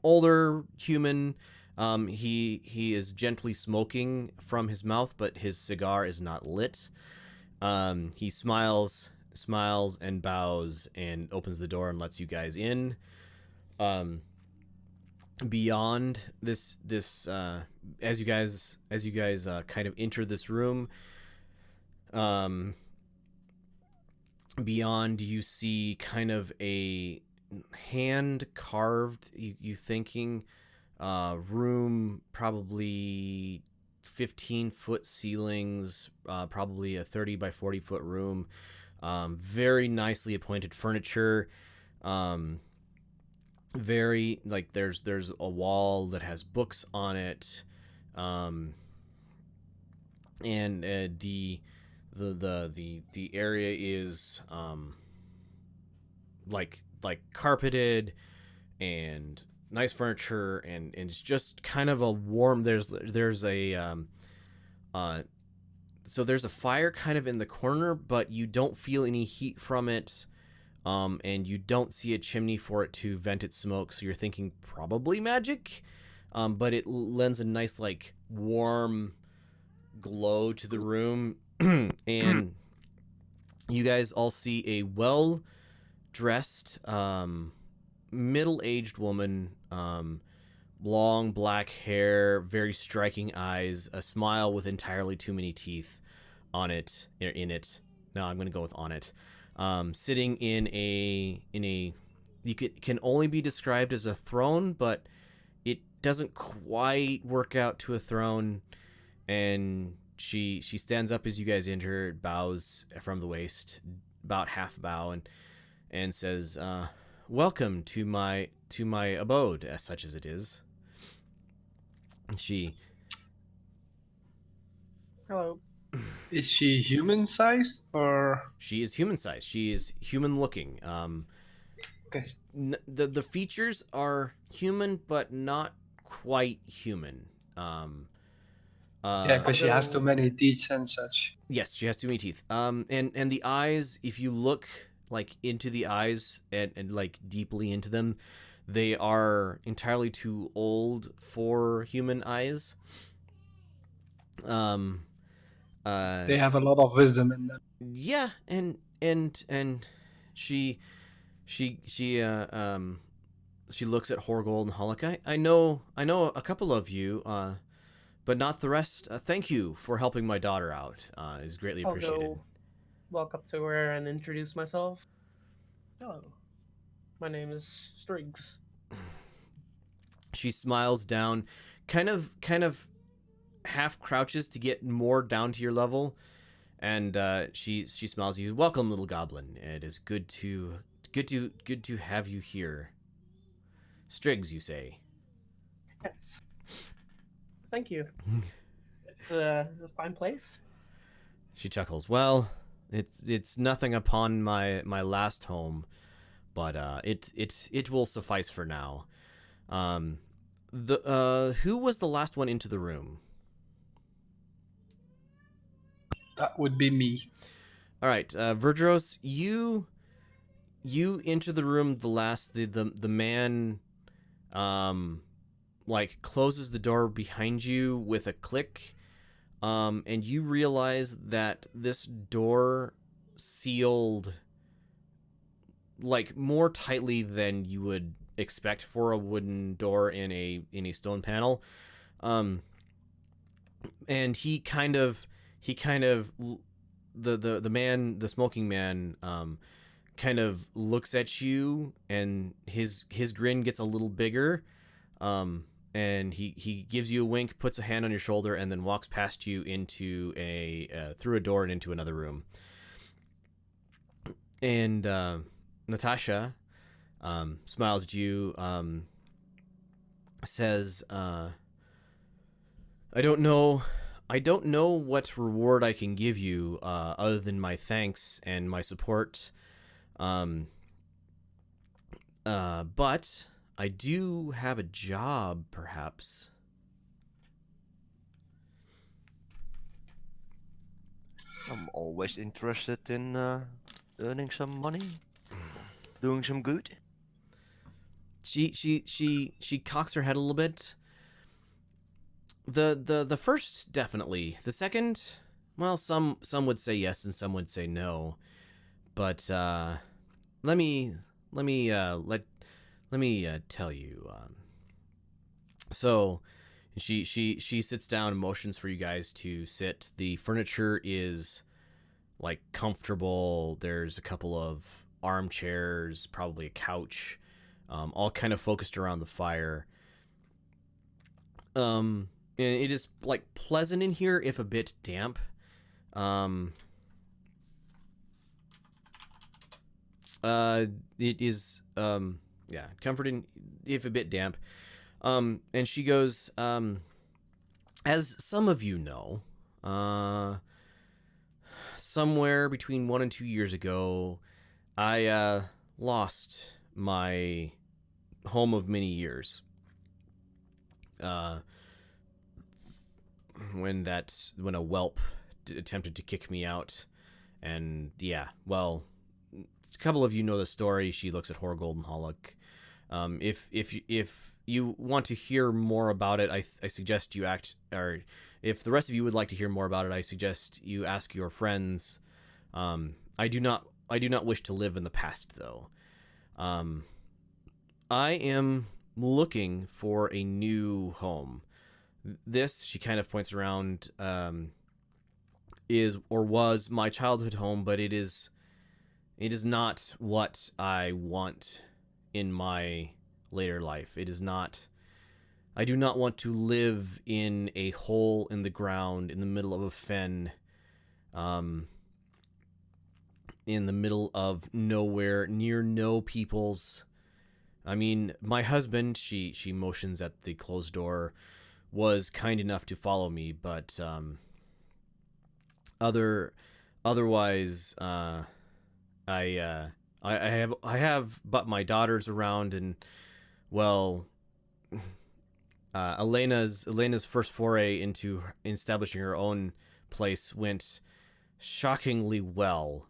older, human. He is gently smoking from his mouth, but his cigar is not lit. He smiles and bows and opens the door and lets you guys in. Beyond this as you guys kind of enter this room, beyond you see kind of a hand carved, you thinking room, probably 15-foot ceilings, probably a 30 by 40 foot room, very nicely appointed furniture, very like there's a wall that has books on it, and the area is like carpeted and nice furniture, and it's just kind of a warm, there's a so there's a fire kind of in the corner, but you don't feel any heat from it. And you don't see a chimney for it to vent its smoke, so you're thinking probably magic, but it lends a nice like warm glow to the room. And you guys all see a well-dressed, middle-aged woman, long black hair, very striking eyes, a smile with entirely too many teeth on it, in it. No, I'm gonna go with on it. Sitting in a you can only be described as a throne, but it doesn't quite work out to a throne. And she stands up as you guys enter, bows from the waist, about half bow, and says, "Welcome to my abode, as such as it is." She. Hello. Is she human-sized or? She is human-sized. She is human-looking. Okay. The features are human, but not quite human. Yeah, because she has too many teeth and such. Yes, she has too many teeth. And the eyes, if you look like into the eyes and like deeply into them, they are entirely too old for human eyes. They have a lot of wisdom in them. Yeah, and she looks at Horgold and Holoc. I know a couple of you, but not the rest. Thank you for helping my daughter out. Is greatly appreciated. walk up to her and introduce myself. Hello, my name is Striggs. She smiles down, kind of half crouches to get more down to your level, and she smiles at you. Welcome, little goblin. It is good to have you here. Striggs, you say? Yes. Thank you. It's a fine place. She chuckles. Well, it's nothing upon my last home, but it will suffice for now. Who was the last one into the room? That would be me. All right, Verdros, you enter the room the last. The man, like closes the door behind you with a click, and you realize that this door sealed like more tightly than you would expect for a wooden door in a stone panel. And he kind of the smoking man kind of looks at you, and his grin gets a little bigger, and he gives you a wink, puts a hand on your shoulder, and then walks past you into through a door and into another room. And Natasha smiles at you, says, I don't know what reward I can give you other than my thanks and my support. But I do have a job, perhaps. I'm always interested in earning some money, doing some good. She cocks her head a little bit. The first, definitely. The second, well, some would say yes and some would say no. But let me tell you. So she sits down and motions for you guys to sit. The furniture is like comfortable. There's a couple of armchairs, probably a couch, all kind of focused around the fire. And it is like pleasant in here, if a bit damp. It is comforting, if a bit damp. And she goes, as some of you know, somewhere between 1 and 2 years ago, I lost my home of many years. When a whelp attempted to kick me out, and yeah, well, a couple of you know the story. She looks at Horgold and Hollock. If you want to hear more about it, I suggest you or if the rest of you would like to hear more about it, I suggest you ask your friends. I do not wish to live in the past, though. I am looking for a new home. This, she kind of points around, is or was my childhood home, but it is not what I want in my later life. It is not. I do not want to live in a hole in the ground in the middle of a fen, in the middle of nowhere, near no peoples. I mean, my husband, she motions at the closed door, was kind enough to follow me, but otherwise, I have but my daughters around, and well, Elena's first foray into establishing her own place went shockingly well.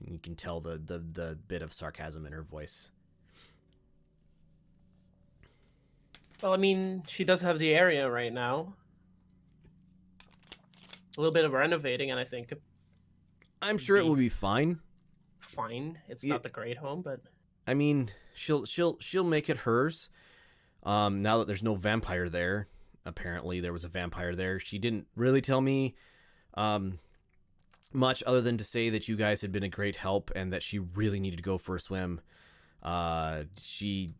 You can tell the bit of sarcasm in her voice. Well, I mean, she does have the area right now. A little bit of renovating, and I think I'm sure it will be fine. Fine. It's not the great home, but I mean, she'll make it hers. Now that there's no vampire there, apparently there was a vampire there. She didn't really tell me much other than to say that you guys had been a great help and that she really needed to go for a swim. She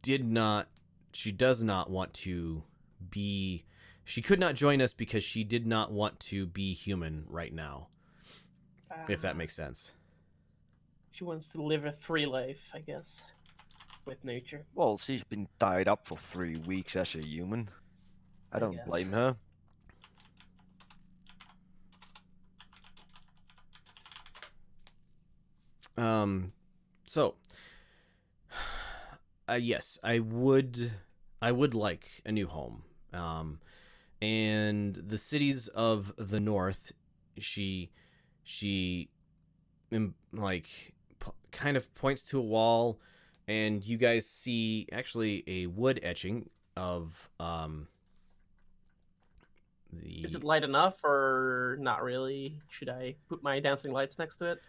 does not want to be, she could not join us because she did not want to be human right now, if that makes sense. She wants to live a free life, I guess, with nature. Well, she's been tied up for 3 weeks as a human. I don't blame her. So, yes, I would like a new home. And the cities of the north, she like kind of points to a wall, and you guys see actually a wood etching of Is it light enough or not really? Should I put my dancing lights next to it?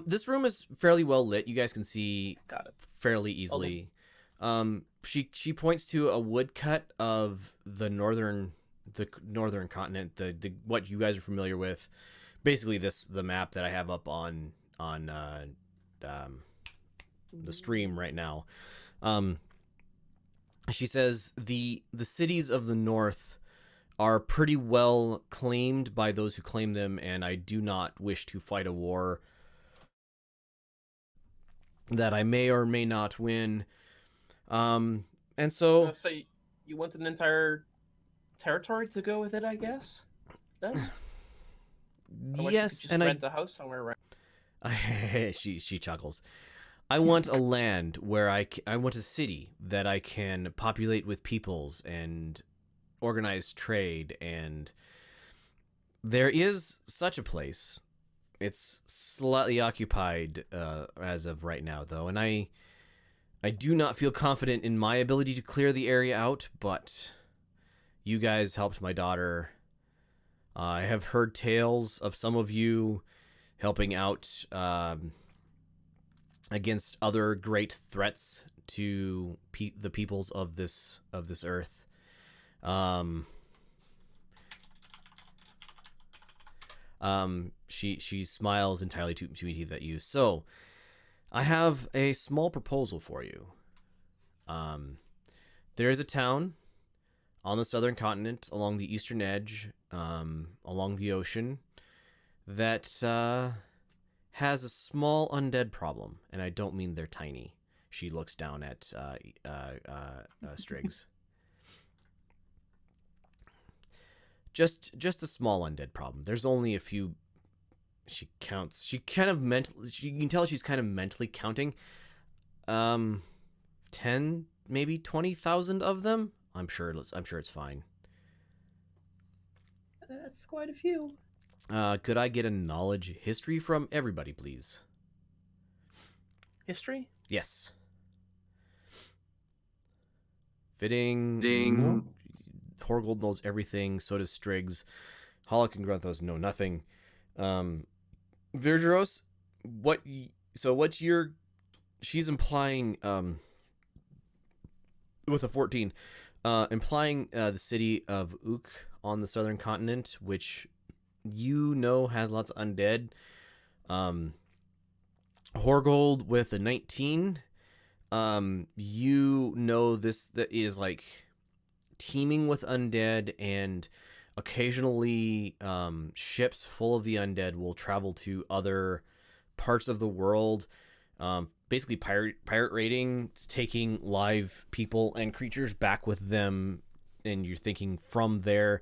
This room is fairly well lit. You guys can see fairly easily. She points to a woodcut of the northern continent, the what you guys are familiar with. Basically, the map that I have up on the stream right now. She says the cities of the north are pretty well claimed by those who claim them, and I do not wish to fight a war that I may or may not win. And so... So you want an entire territory to go with it, I guess? Then? Yes, and rent a house somewhere around. She chuckles. I want a land where I want a city that I can populate with peoples and organize trade, and there is such a place. It's slightly occupied as of right now, though, and I do not feel confident in my ability to clear the area out, but you guys helped my daughter. I have heard tales of some of you helping out against other great threats to the peoples of this earth. She smiles entirely too sweet at you. So, I have a small proposal for you. There is a town on the southern continent, along the eastern edge, along the ocean, that has a small undead problem, and I don't mean they're tiny. She looks down at Striggs. Just a small undead problem. There's only a few. She counts. She kind of you can tell she's kind of mentally counting. 10, maybe 20,000 of them. I'm sure it's fine. That's quite a few. Could I get a knowledge history from everybody, please? History? Yes. Fitting. Ding. Horgold knows everything. So does Striggs. Hollick and Grunthos know nothing. Virgeros, what's your? She's implying with a 14, implying the city of Ook on the southern continent, which you know has lots of undead. Horgold with a 19, you know that is like teeming with undead, and occasionally ships full of the undead will travel to other parts of the world, basically pirate raiding, taking live people and creatures back with them, and you're thinking from there.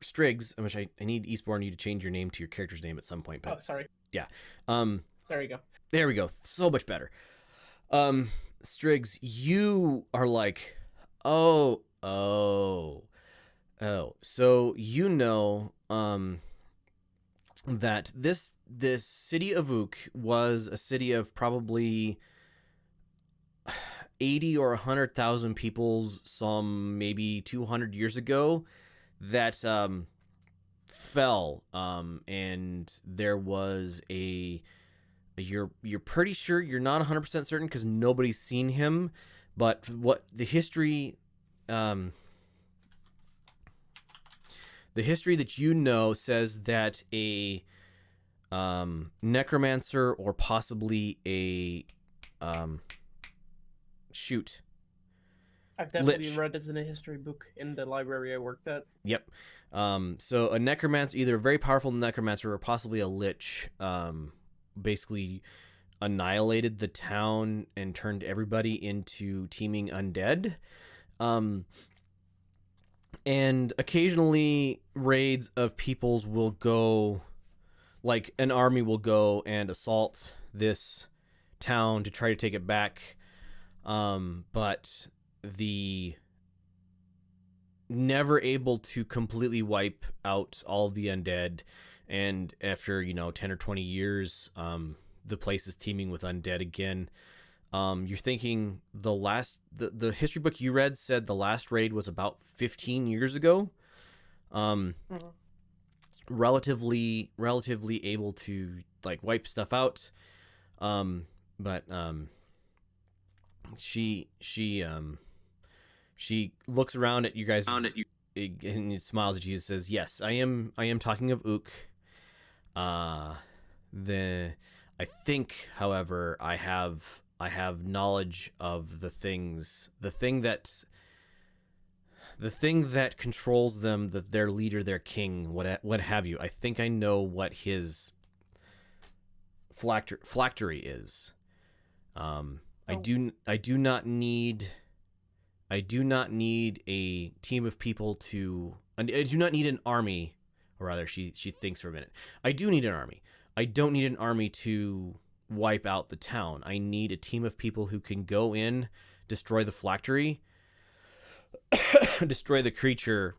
Striggs, which I need Eastbourne you to change your name to your character's name at some point. But, sorry. Yeah. There we go. There we go. So much better. Striggs, you are like, oh. So you know, that this city of Ook was a city of probably 80 or 100,000 peoples, some maybe 200 years ago, that fell, and there was you're pretty sure, you're not 100% certain because nobody's seen him, but what the history The history that you know says that a necromancer or possibly a shoot. I've definitely Lich. read this in a history book in the library I worked at. Yep. So a necromancer, either a very powerful necromancer or possibly a lich, basically annihilated the town and turned everybody into teeming undead. And occasionally raids of peoples will go, like an army will go and assault this town to try to take it back. But the never able to completely wipe out all of the undead. And after, 10 or 20 years, the place is teeming with undead again. You're thinking the history book you read said the last raid was about 15 years ago. Relatively able to like wipe stuff out. But she looks around at you guys and smiles at you and says, "Yes, I am talking of Ook. I think, however, I have knowledge of the thing that controls them, their leader, their king, what have you. I think I know what his phylactery is. I do not need a team of people to. I do not need an army, or rather, she thinks for a minute. I do need an army. I don't need an army to wipe out the town. I need a team of people who can go in, destroy the phylactery, destroy the creature,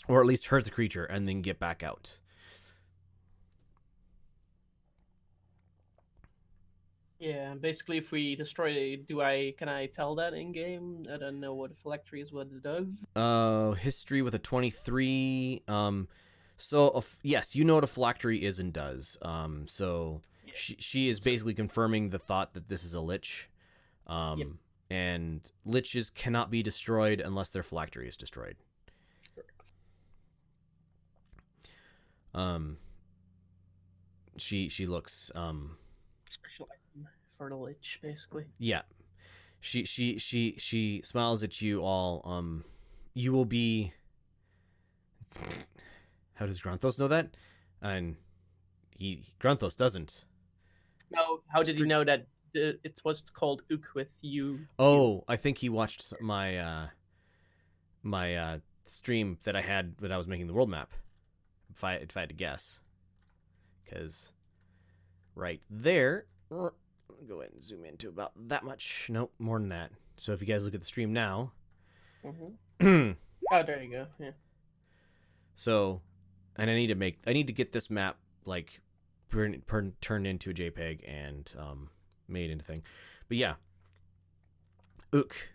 or at least hurt the creature, and then get back out." Yeah, basically, if we destroy, can I tell that in game? I don't know what a phylactery is, what it does. History with a 23. Yes, you know what a phylactery is and does. So yeah. She is basically confirming the thought that this is a lich. Yep. And liches cannot be destroyed unless their phylactery is destroyed. Correct. She looks Special item for the lich, basically. Yeah. She smiles at you all. You will be. How does Granthos know that? And Granthos doesn't. No, how did he know that it was called Ook with you? Oh, I think he watched my my stream that I had when I was making the world map. If I had to guess, because right there, go ahead and zoom into about that much. Nope, more than that. So if you guys look at the stream now, oh, there you go. Yeah. So, and I need to get this map like turned into a JPEG and made into thing. But yeah, Ook.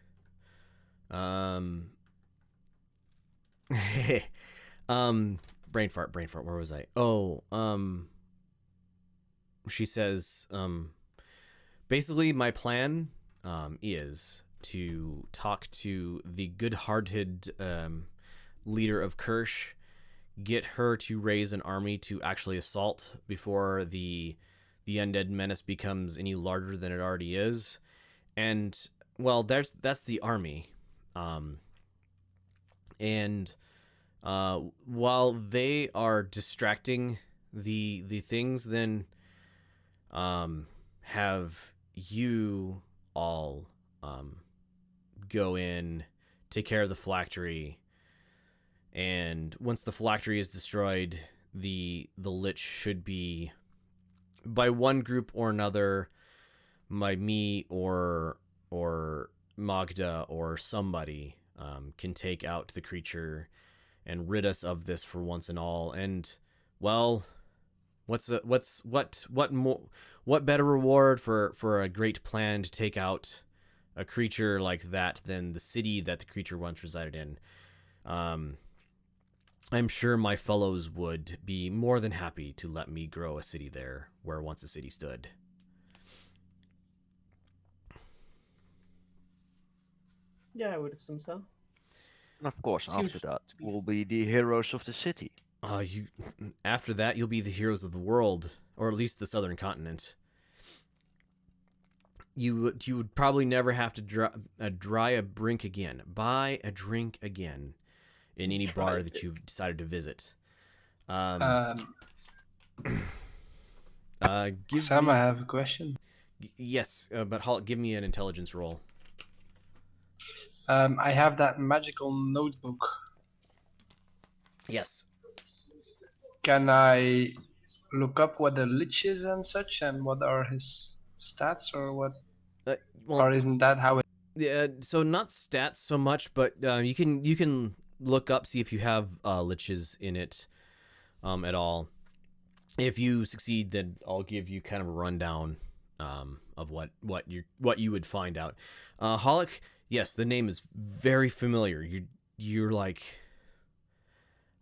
Brain fart. Where was I? Oh, she says, basically my plan is to talk to the good-hearted leader of Kirsch, get her to raise an army to actually assault before the undead menace becomes any larger than it already is. And well, that's the army. And while they are distracting the things, then have you all go in, take care of the phylactery, and once the phylactery is destroyed, the lich should be, by one group or another, by me or Magda or somebody, can take out the creature and rid us of this for once and all. And well, what better reward for a great plan to take out a creature like that than the city that the creature once resided in? I'm sure my fellows would be more than happy to let me grow a city there where once a city stood. Yeah, I would assume so. Of course, Seems after that, to be- we'll be the heroes of the city. After that, you'll be the heroes of the world, or at least the southern continent. You would probably never have to buy a drink again in any bar that you've decided to visit. Sam, I have a question. Yes, but give me an intelligence roll. I have that magical notebook. Yes. Can I look up what the lich is and such, and what are his stats, or what? Or isn't that how it? Yeah. So not stats so much, but you can look up, see if you have liches in it, at all. If you succeed, then I'll give you kind of a rundown of what you would find out. Holic, yes, the name is very familiar. You're like,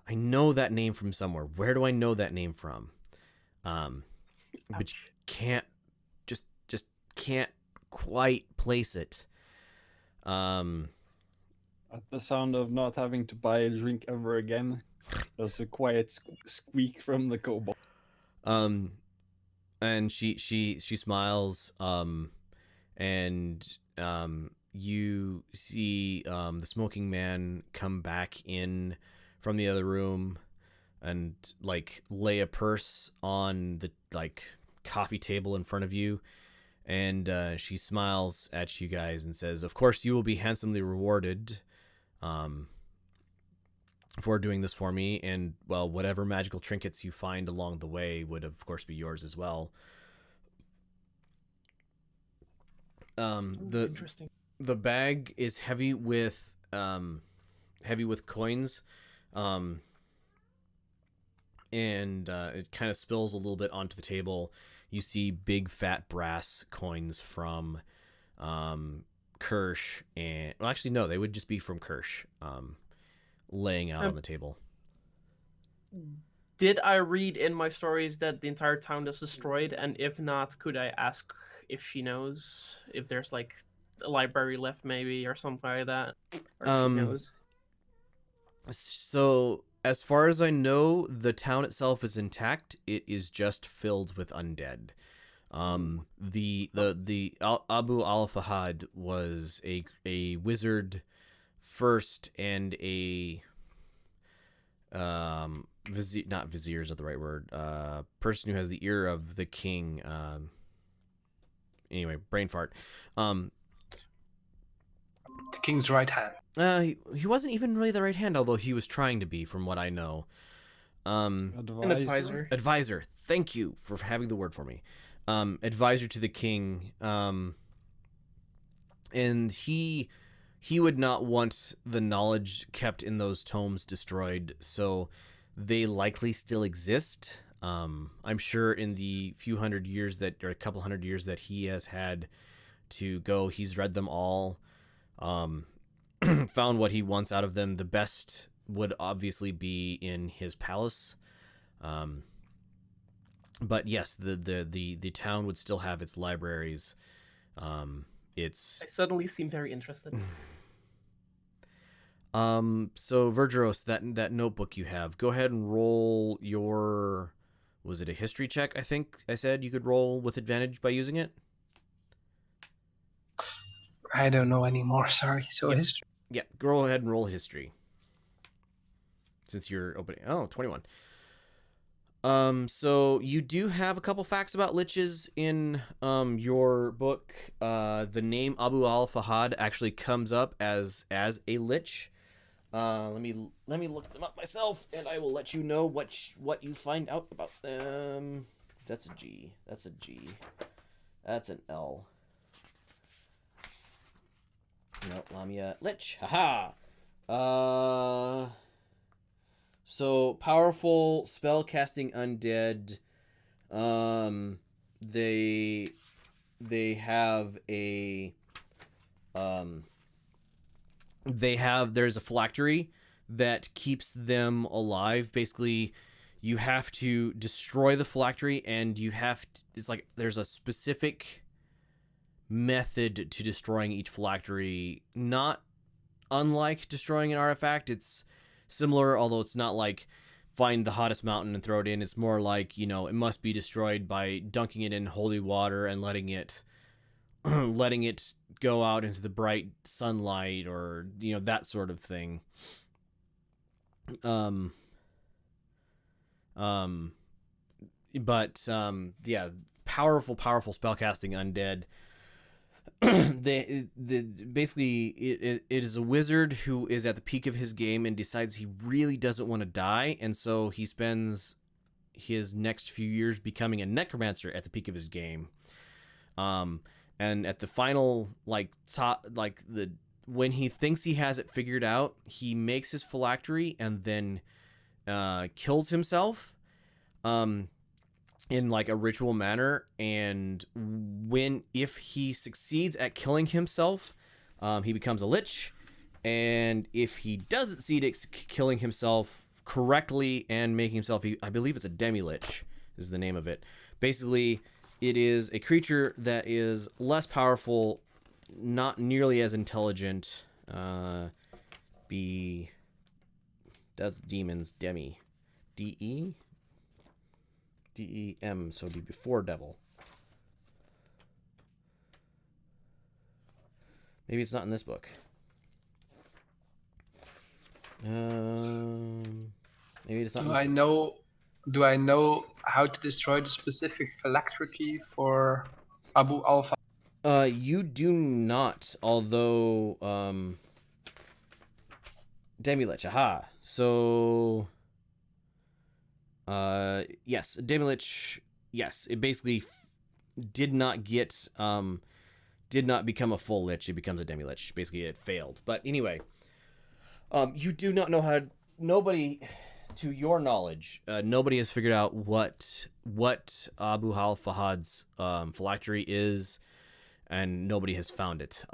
I know that name from somewhere. Where do I know that name from? But you can't just can't quite place it. At the sound of not having to buy a drink ever again, there's a quiet squeak from the kobold. And she smiles. And you see the smoking man come back in from the other room and like lay a purse on the like coffee table in front of you, and she smiles at you guys and says, "Of course, you will be handsomely rewarded for doing this for me, and well, whatever magical trinkets you find along the way would of course be yours as well." Interesting. The bag is heavy with coins, and it kind of spills a little bit onto the table. You see big fat brass coins from Kirsch, and well, actually no, they would just be from Kirsch, laying out on the table. Did I read in my stories that the entire town is destroyed? And if not, could I ask if she knows if there's like a library left, maybe, or something like that? Or if she knows. So, as far as I know, the town itself is intact. It is just filled with undead. The Abu al-Fahad was a wizard first, and a not vizier is not the right word. Person who has the ear of the king. Anyway, brain fart. The king's right hand. He wasn't even really the right hand, although he was trying to be, from what I know. An advisor. Advisor. Thank you for having the word for me. Advisor to the king. And he would not want the knowledge kept in those tomes destroyed, so they likely still exist. I'm sure in the few hundred years or a couple hundred years that he has had to go, he's read them all, found what he wants out of them. The best would obviously be in his palace. But yes, the town would still have its libraries. I suddenly seem very interested. So Vergeros, that notebook you have, go ahead and roll your, was it a history check? I think I said you could roll with advantage by using it. I don't know anymore. Sorry. So history. Yeah, go ahead and roll history. Since you're opening, 21. So you do have a couple facts about liches in your book. The name Abu al-Fahad actually comes up as a lich. Let me look them up myself, and I will let you know what you find out about them. That's a G. That's a G. That's an L. No, Lamia lich. Haha. So powerful spell casting undead. They have a there's a phylactery that keeps them alive. Basically, you have to destroy the phylactery, and it's like there's a specific method to destroying each phylactery. Not unlike destroying an artifact. It's similar, although it's not like find the hottest mountain and throw it in. It's more like, it must be destroyed by dunking it in holy water and letting it go out into the bright sunlight, or that sort of thing. But yeah, powerful spellcasting undead. Basically it is a wizard who is at the peak of his game and decides he really doesn't want to die, and so he spends his next few years becoming a necromancer at the peak of his game. And at the final when he thinks he has it figured out, he makes his phylactery and then kills himself in like a ritual manner. And if he succeeds at killing himself, he becomes a lich. And if he doesn't succeed at killing himself correctly and making himself, I believe it's a demi-lich is the name of it. Basically, it is a creature that is less powerful, not nearly as intelligent. Does demons, demi. D-E? D-E-M, so it'd be before devil. Maybe it's not in this book. Maybe it's not. Do I know how to destroy the specific phylactery for Abu Alpha? You do not, although Demi-Lich, aha. So yes, Demi-Lich, yes, it basically did not become a full lich. It becomes a Demi-Lich. Basically it failed. But anyway, you do not know how. Nobody, to your knowledge, nobody has figured out what Abu al-Fahad's phylactery is, and nobody has found it.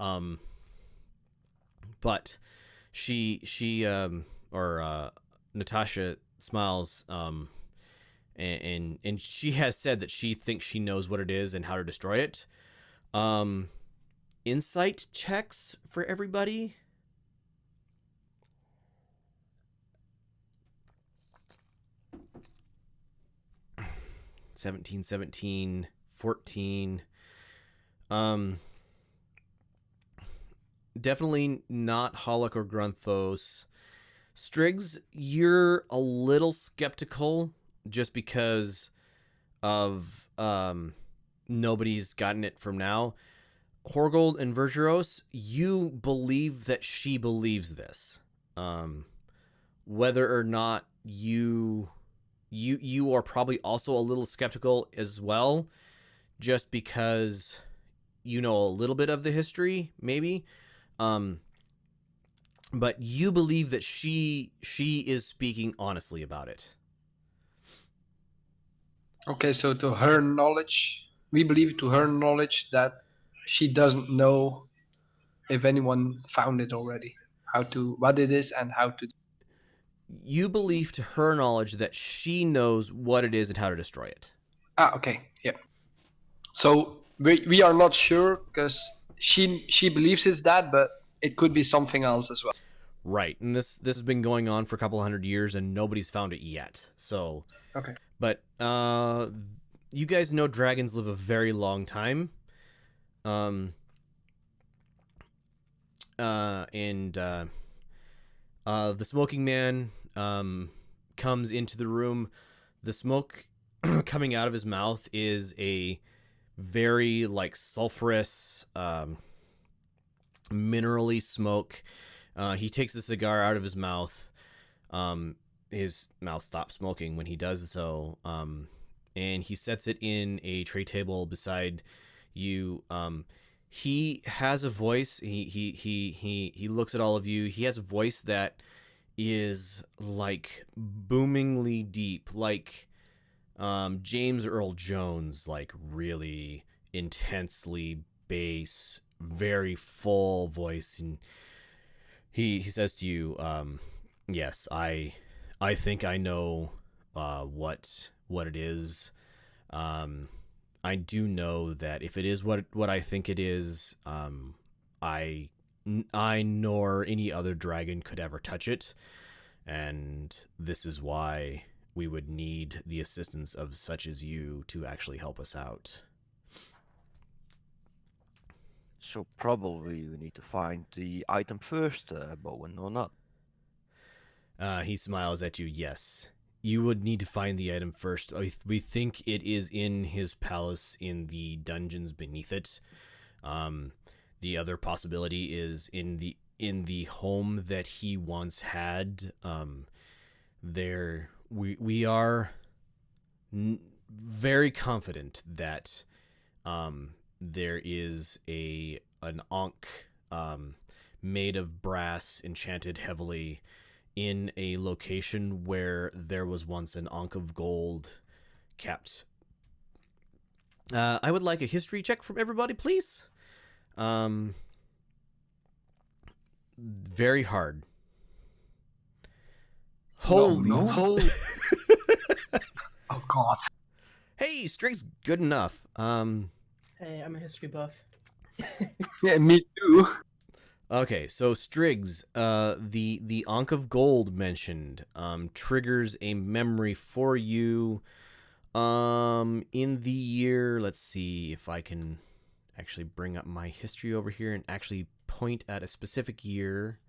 But Natasha smiles, and she has said that she thinks she knows what it is and how to destroy it. Insight checks for everybody. 17, 14. Definitely not Hollock or Grunthos. Striggs, you're a little skeptical just because of nobody's gotten it from now. Horgold and Vergeros, you believe that she believes this. Whether or not you are probably also a little skeptical as well, just because you know a little bit of the history, maybe. But you believe that she is speaking honestly about it. Okay, so to her knowledge, we believe to her knowledge that she doesn't know if anyone found it already, what it is and how to. You believe to her knowledge that she knows what it is and how to destroy it. Okay, yeah. So we are not sure because she believes it's that, but it could be something else as well. Right, and this has been going on for a couple 100 years and nobody's found it yet. So okay, but you guys know dragons live a very long time. The smoking man comes into the room. The smoke coming out of his mouth is a very sulfurous, minerally smoke. He takes the cigar out of his mouth. His mouth stops smoking when he does so. And he sets it in a tray table beside you. He has a voice. He looks at all of you. He has a voice that is boomingly deep, like James Earl Jones, really intensely bass, very full voice. And he says to you, yes, I think I know what it is. I do know that if it is what I think it is, I I nor any other dragon could ever touch it, and this is why we would need the assistance of such as you to actually help us out. So probably we need to find the item first, Bowen, or not? He smiles at you. Yes, you would need to find the item first. We think it is in his palace in the dungeons beneath it. The other possibility is in the home that he once had. We are very confident that there is an ankh made of brass, enchanted heavily, in a location where there was once an ankh of gold kept. I would like a history check from everybody, please. Very hard. Holy. No. Oh God. Hey, Strig's good enough. Hey, I'm a history buff. Yeah, me too. Okay, so Strig's, the Ankh of Gold mentioned, triggers a memory for you, in the year, let's see if I can actually bring up my history over here and actually point at a specific year.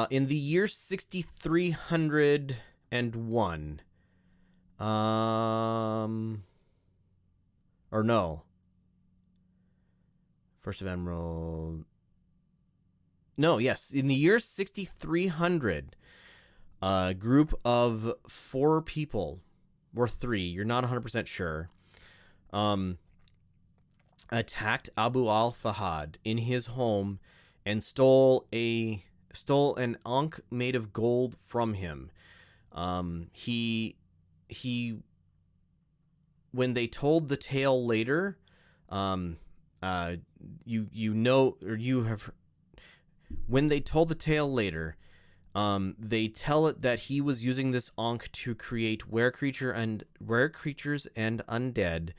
In the year 6301, or no, First of Emerald. No, yes, in the year 6300, a group of 4 people, or 3, you're not 100% sure, attacked Abu al-Fahad in his home and stole an ankh made of gold from him. He when they told the tale later, when they told the tale later, they tell it that he was using this ankh to create were creatures and undead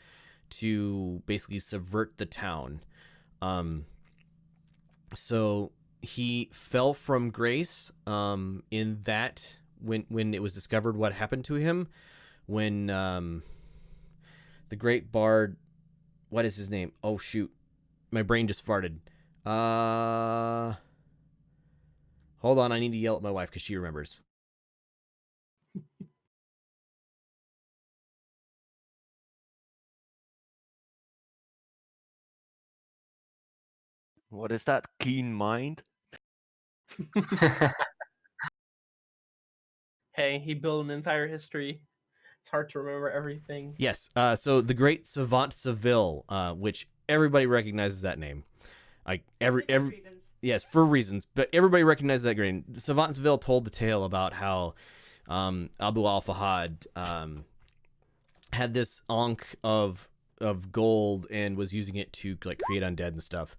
to basically subvert the town. So he fell from grace in that when it was discovered what happened to him, when the great bard, what is his name? Oh shoot, my brain just farted. Hold on, I need to yell at my wife because she remembers. What is that? Keen mind? Hey, he built an entire history. It's hard to remember everything. Yes, so the great Savant Seville, which everybody recognizes that name. Like every reasons. Yes, for reasons, but everybody recognizes that name. Savant Seville told the tale about how Abu al-Fahad had this ankh of gold and was using it to like create undead and stuff.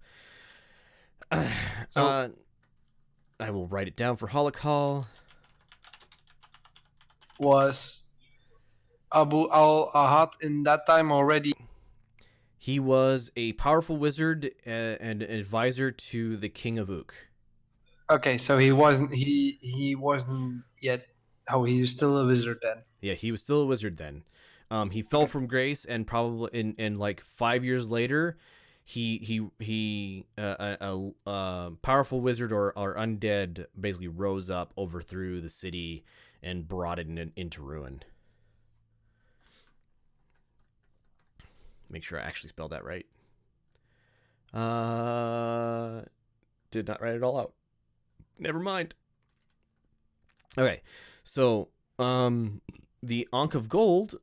So- I will write it down for Holocall. Was Abu al-Ahad in that time already? He was a powerful wizard and an advisor to the King of Ook. Okay, so he wasn't yet. Oh, he was still a wizard then. Yeah, he was still a wizard then. He fell from grace, and probably in like 5 years later, a powerful wizard or undead basically rose up, overthrew the city, and brought it into ruin. Make sure I actually spelled that right. Did not write it all out. Never mind. Okay, so the Ankh of Gold,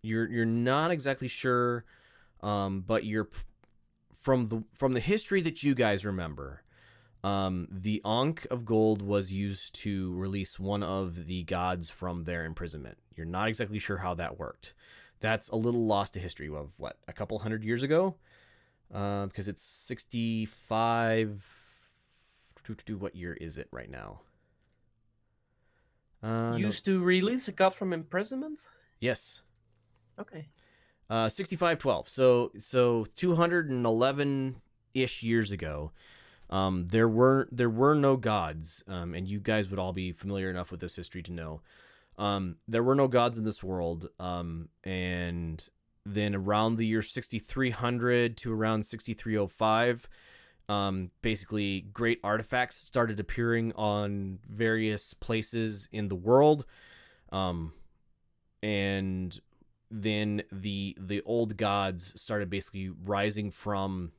you're not exactly sure, but you're from the history that you guys remember. The Ankh of Gold was used to release one of the gods from their imprisonment. You're not exactly sure how that worked. That's a little lost to history of what, a couple hundred years ago, because it's 65. What year is it right now? Used to release a god from imprisonment? Yes. Okay. 6512. So 211-ish years ago, There were no gods, and you guys would all be familiar enough with this history to know. There were no gods in this world, and then around the year 6300 to around 6305, basically great artifacts started appearing on various places in the world, and then the old gods started basically rising from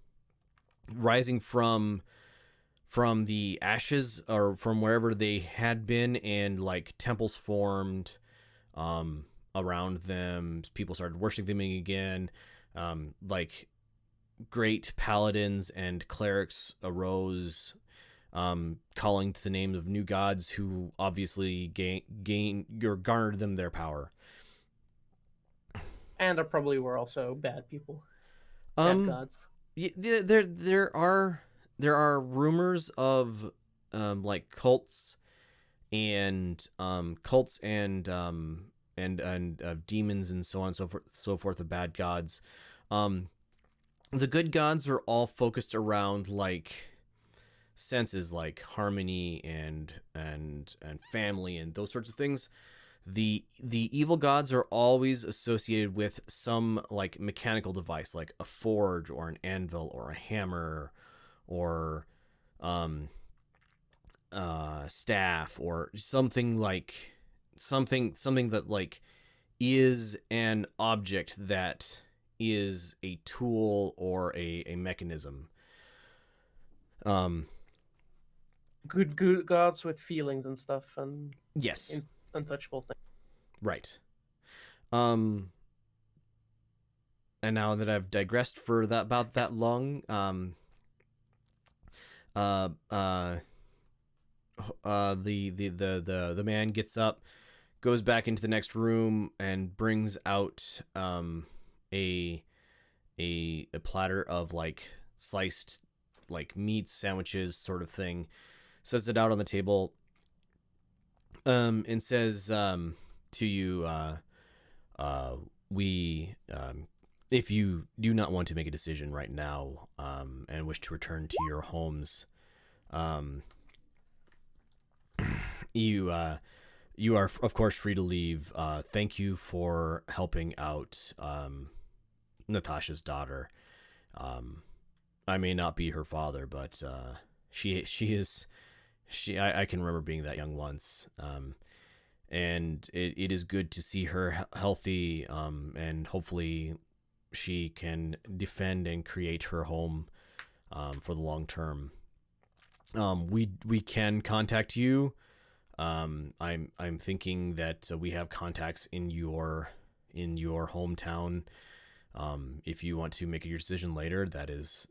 the ashes, or from wherever they had been, and like temples formed around them. People started worshiping them again. Like great paladins and clerics arose, calling to the names of new gods who obviously garnered them their power. And there probably were also bad people, bad gods. There are rumors of like cults and demons and so on and so forth of bad gods. The good gods are all focused around like senses like harmony and family and those sorts of things. The evil gods are always associated with some like mechanical device, like a forge or an anvil or a hammer or staff, or something that like is an object that is a tool or a mechanism. Good gods with feelings and stuff, and yes, untouchable things. Right. And now that I've digressed for about that long, the man gets up, goes back into the next room, and brings out a platter of like sliced like meat sandwiches sort of thing, sets it out on the table, and says to you, if you do not want to make a decision right now, and wish to return to your homes, you are of course free to leave. Thank you for helping out Natasha's daughter. I may not be her father, but she I can remember being that young once. And it is good to see her healthy, and hopefully she can defend and create her home for the long term. We can contact you. I'm thinking that we have contacts in your hometown. If you want to make your decision later, that is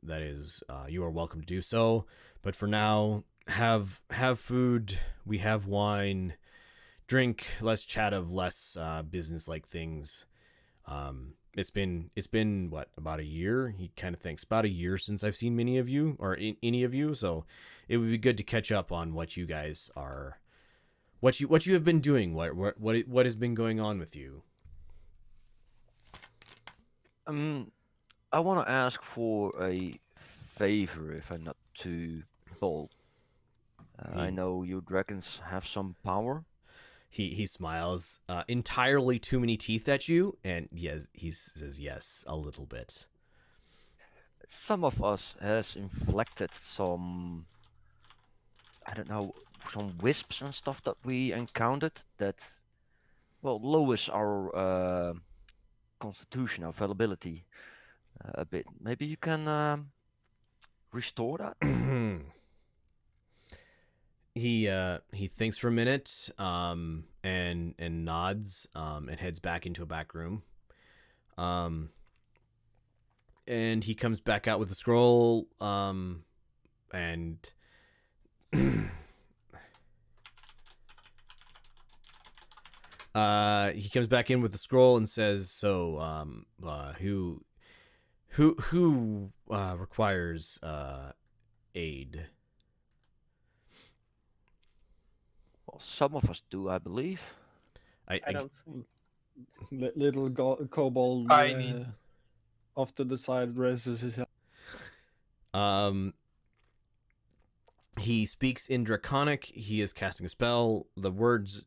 you are welcome to do so. But for now, have food. We have wine. Drink. Let's chat of less business-like things. It's been what, about a year? He kind of thinks about a year since I've seen many of you, or any of you. So it would be good to catch up on what you guys are, what you have been doing, what has been going on with you. I want to ask for a favor, if I'm not too bold. I know you dragons have some power. He smiles, entirely too many teeth at you, and yes, he says yes, a little bit. Some of us has inflicted some, I don't know, some wisps and stuff that we encountered that, well, lowers our constitution, our availability a bit. Maybe you can restore that? He thinks for a minute, and nods, and heads back into a back room. And he comes back out with the scroll, and he comes back in with the scroll and says, "So, who requires aid?" Well, some of us do, I believe. I don't see. Little kobold off to the side raises his hand. He speaks in Draconic. He is casting a spell. The words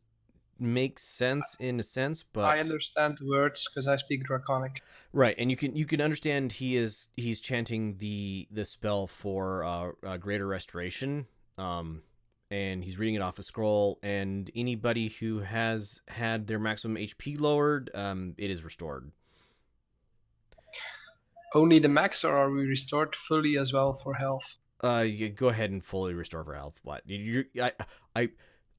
make sense in a sense, but I understand the words because I speak Draconic. Right, and you can understand he's chanting the spell for greater restoration, and he's reading it off a scroll. And anybody who has had their maximum HP lowered, it is restored. Only the max, or are we restored fully as well for health? You go ahead and fully restore for health. What?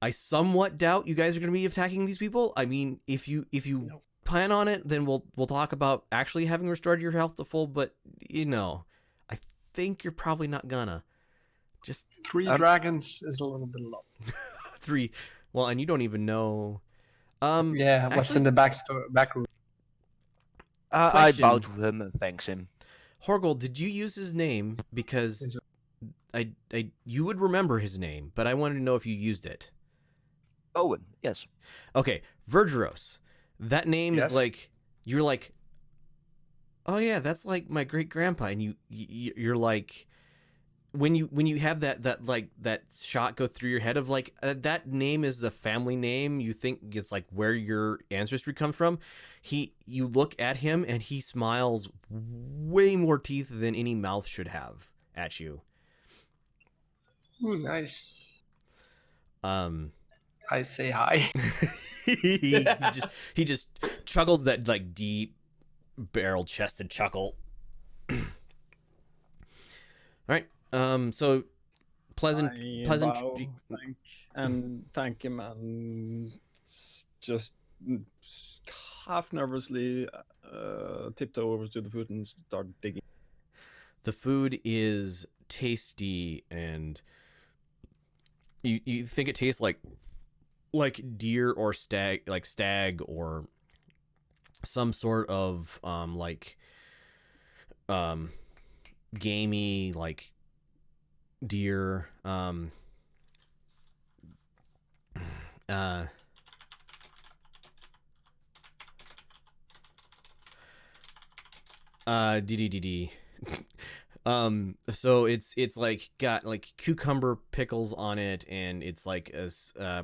I somewhat doubt you guys are going to be attacking these people. I mean, if you No. plan on it, then we'll talk about actually having restored your health to full. But I think you're probably not gonna. Just 3 dragons is a little bit low. 3. Well, and you don't even know. Yeah, what's actually, in the back room? I bow to him and thanks him. Horgel, did you use his name? Because you would remember his name, but I wanted to know if you used it. Owen, yes. Okay, Vergeros. That name Yes. is like, you're like, oh yeah, that's like my great grandpa, and you're like, when you have that shot go through your head of like that name is a family name, you think it's like where your ancestry comes from. You look at him and he smiles way more teeth than any mouth should have at you. Ooh, nice. I say hi. he just chuckles that like deep barrel chested chuckle. All right. So pleasant. Bow, thank him, and just half nervously tiptoe over to the food and start digging. The food is tasty, and you think it tastes like deer or stag, like stag or some sort of gamey like deer. DDDD. So it's like got like cucumber pickles on it, and it's like a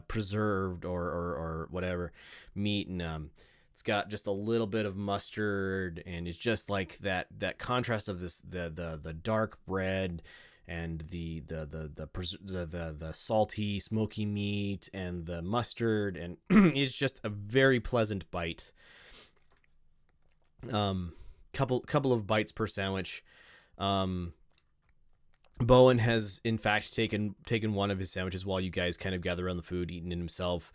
preserved or whatever meat, and it's got just a little bit of mustard, and it's just like that contrast of this the dark bread and the salty smoky meat and the mustard, and it's just a very pleasant bite. Couple of bites per sandwich. Bowen has in fact taken one of his sandwiches while you guys kind of gather around the food, eating it himself.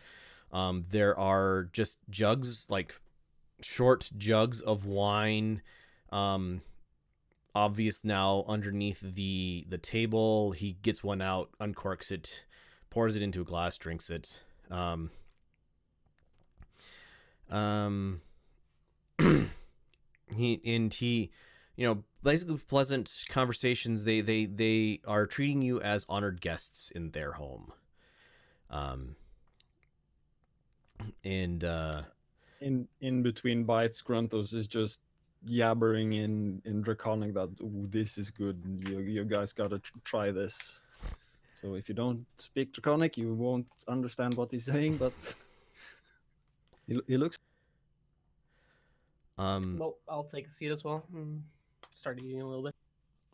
There are just jugs, like short jugs of wine, obvious now underneath the table. He gets one out, uncorks it, pours it into a glass, drinks it. He basically pleasant conversations. They are treating you as honored guests in their home. And in between bites, Gruntos is just yabbering in Draconic that this is good. You guys gotta try this. So if you don't speak Draconic, you won't understand what he's saying. But he looks. Well, I'll take a seat as well. Start eating a little bit.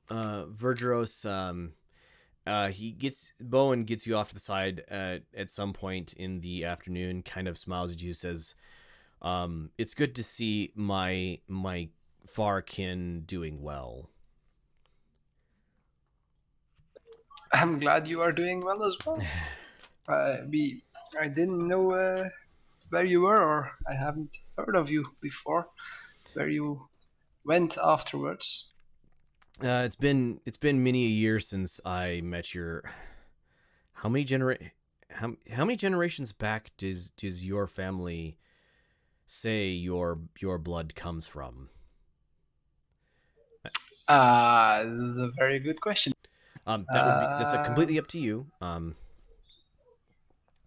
Vergeros, Bowen gets you off to the side at some point in the afternoon, kind of smiles at you, says, it's good to see my far kin doing well. I'm glad you are doing well as well. I didn't know where you were, or I haven't heard of you before. Where you went afterwards? It's been many a year since I met your. How many generations back does your family say your blood comes from? This is a very good question. That's completely up to you.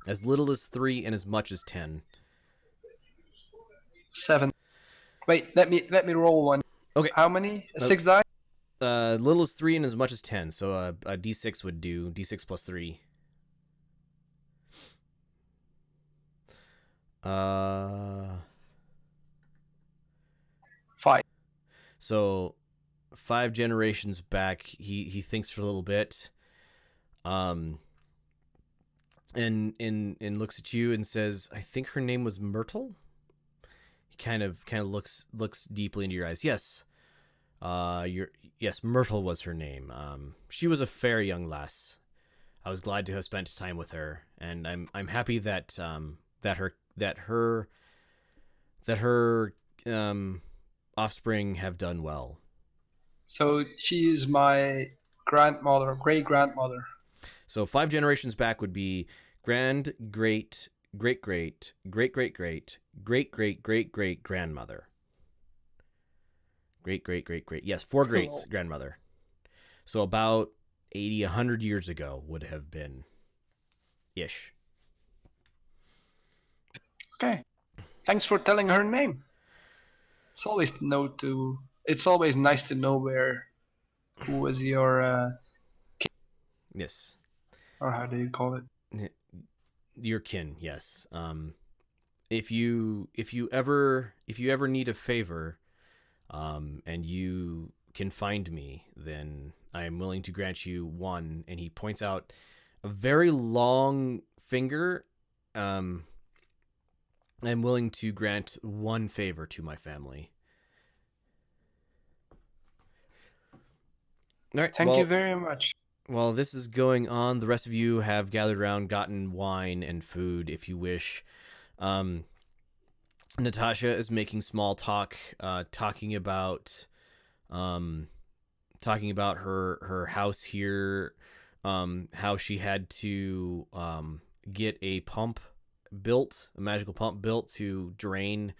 As little as 3 and as much as 10. 7. Wait, let me roll one. Okay. How many? 6 die? little as 3 and as much as 10. So a d6 would do. D6 plus 3. 5. So 5 generations back, he thinks for a little bit, and looks at you and says, "I think her name was Myrtle." He kind of looks deeply into your eyes. Yes, yes, Myrtle was her name. She was a fair young lass. I was glad to have spent time with her, and I'm happy that her offspring have done well. So she is my grandmother, great grandmother. So 5 generations back would be grand, great, great, great, great, great, great, great, great, great, great grandmother. Great, great, great, great. Yes, 4 greats grandmother. So about 80, 100 years ago would have been ish. Okay. Thanks for telling her name. It's always nice to know who was your Yes. or how do you call it? Your kin, yes. If you ever need a favor, and you can find me, then I am willing to grant you one. And he points out a very long finger. I'm willing to grant one favor to my family. All right. Thank you very much. While this is going on, the rest of you have gathered around, gotten wine and food if you wish. Natasha is making small talk, talking about her house here, how she had to get a pump built, a magical pump built to drain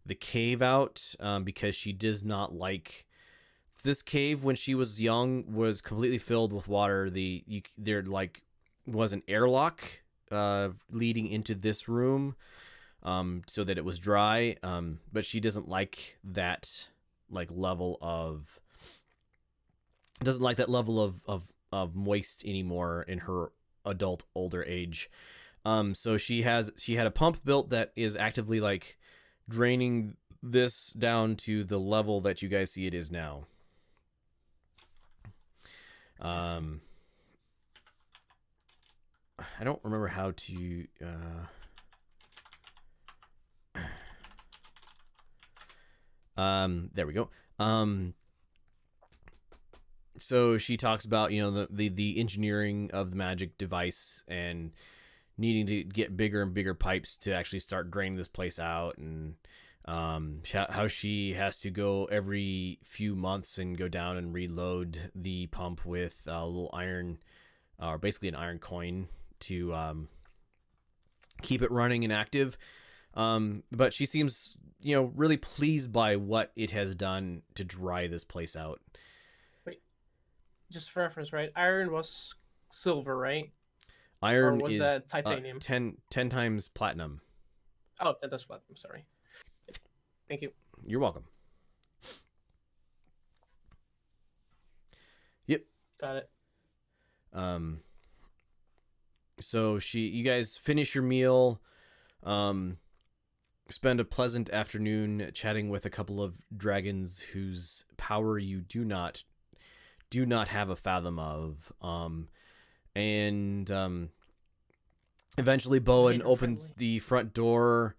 the cave out, because she does not like this cave. When she was young, was completely filled with water. There was an airlock leading into this room, so that it was dry, but she doesn't like that level of moist anymore in her adult older age. So she had a pump built that is actively draining this down to the level that you guys see it is now. I don't remember how to there we go. So she talks about, the engineering of the magic device and needing to get bigger and bigger pipes to actually start draining this place out, and how she has to go every few months and go down and reload the pump with a little iron, or basically an iron coin, to keep it running and active. But she seems, really pleased by what it has done to dry this place out. Wait, just for reference, right? Iron was silver, right? Iron or was is that titanium? 10 times platinum. Oh, that's platinum. Sorry. Thank you. You're welcome. Yep. Got it. So you guys finish your meal, spend a pleasant afternoon chatting with a couple of dragons whose power you do not have a fathom of. And eventually Bowen opens the front door,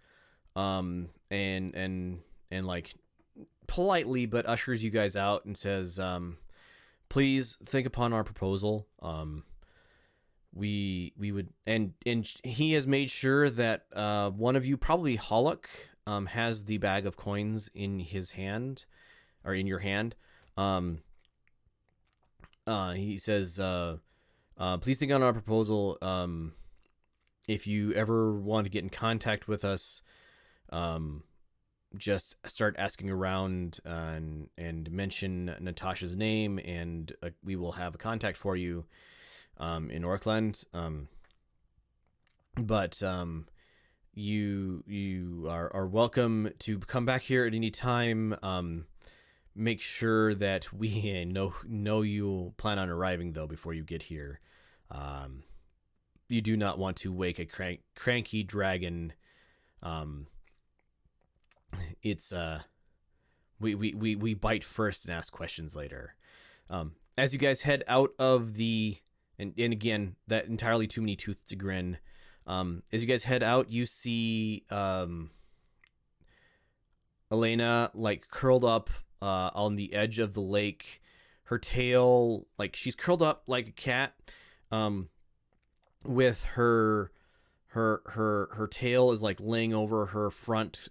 and politely but ushers you guys out and says, please think upon our proposal. We would, and he has made sure that one of you, probably Hollock, has the bag of coins in his hand, or in your hand. He says, please think on our proposal. If you ever want to get in contact with us, just start asking around, and mention Natasha's name, and we will have a contact for you in Orkland. But you are welcome to come back here at any time. make sure that we know you plan on arriving though before you get here. You do not want to wake a cranky dragon. It's we bite first and ask questions later. As you guys head out of the and again, that entirely too many teeth to grin. As you guys head out, you see Elena like curled up on the edge of the lake. Her tail, like she's curled up like a cat, with her tail is like laying over her front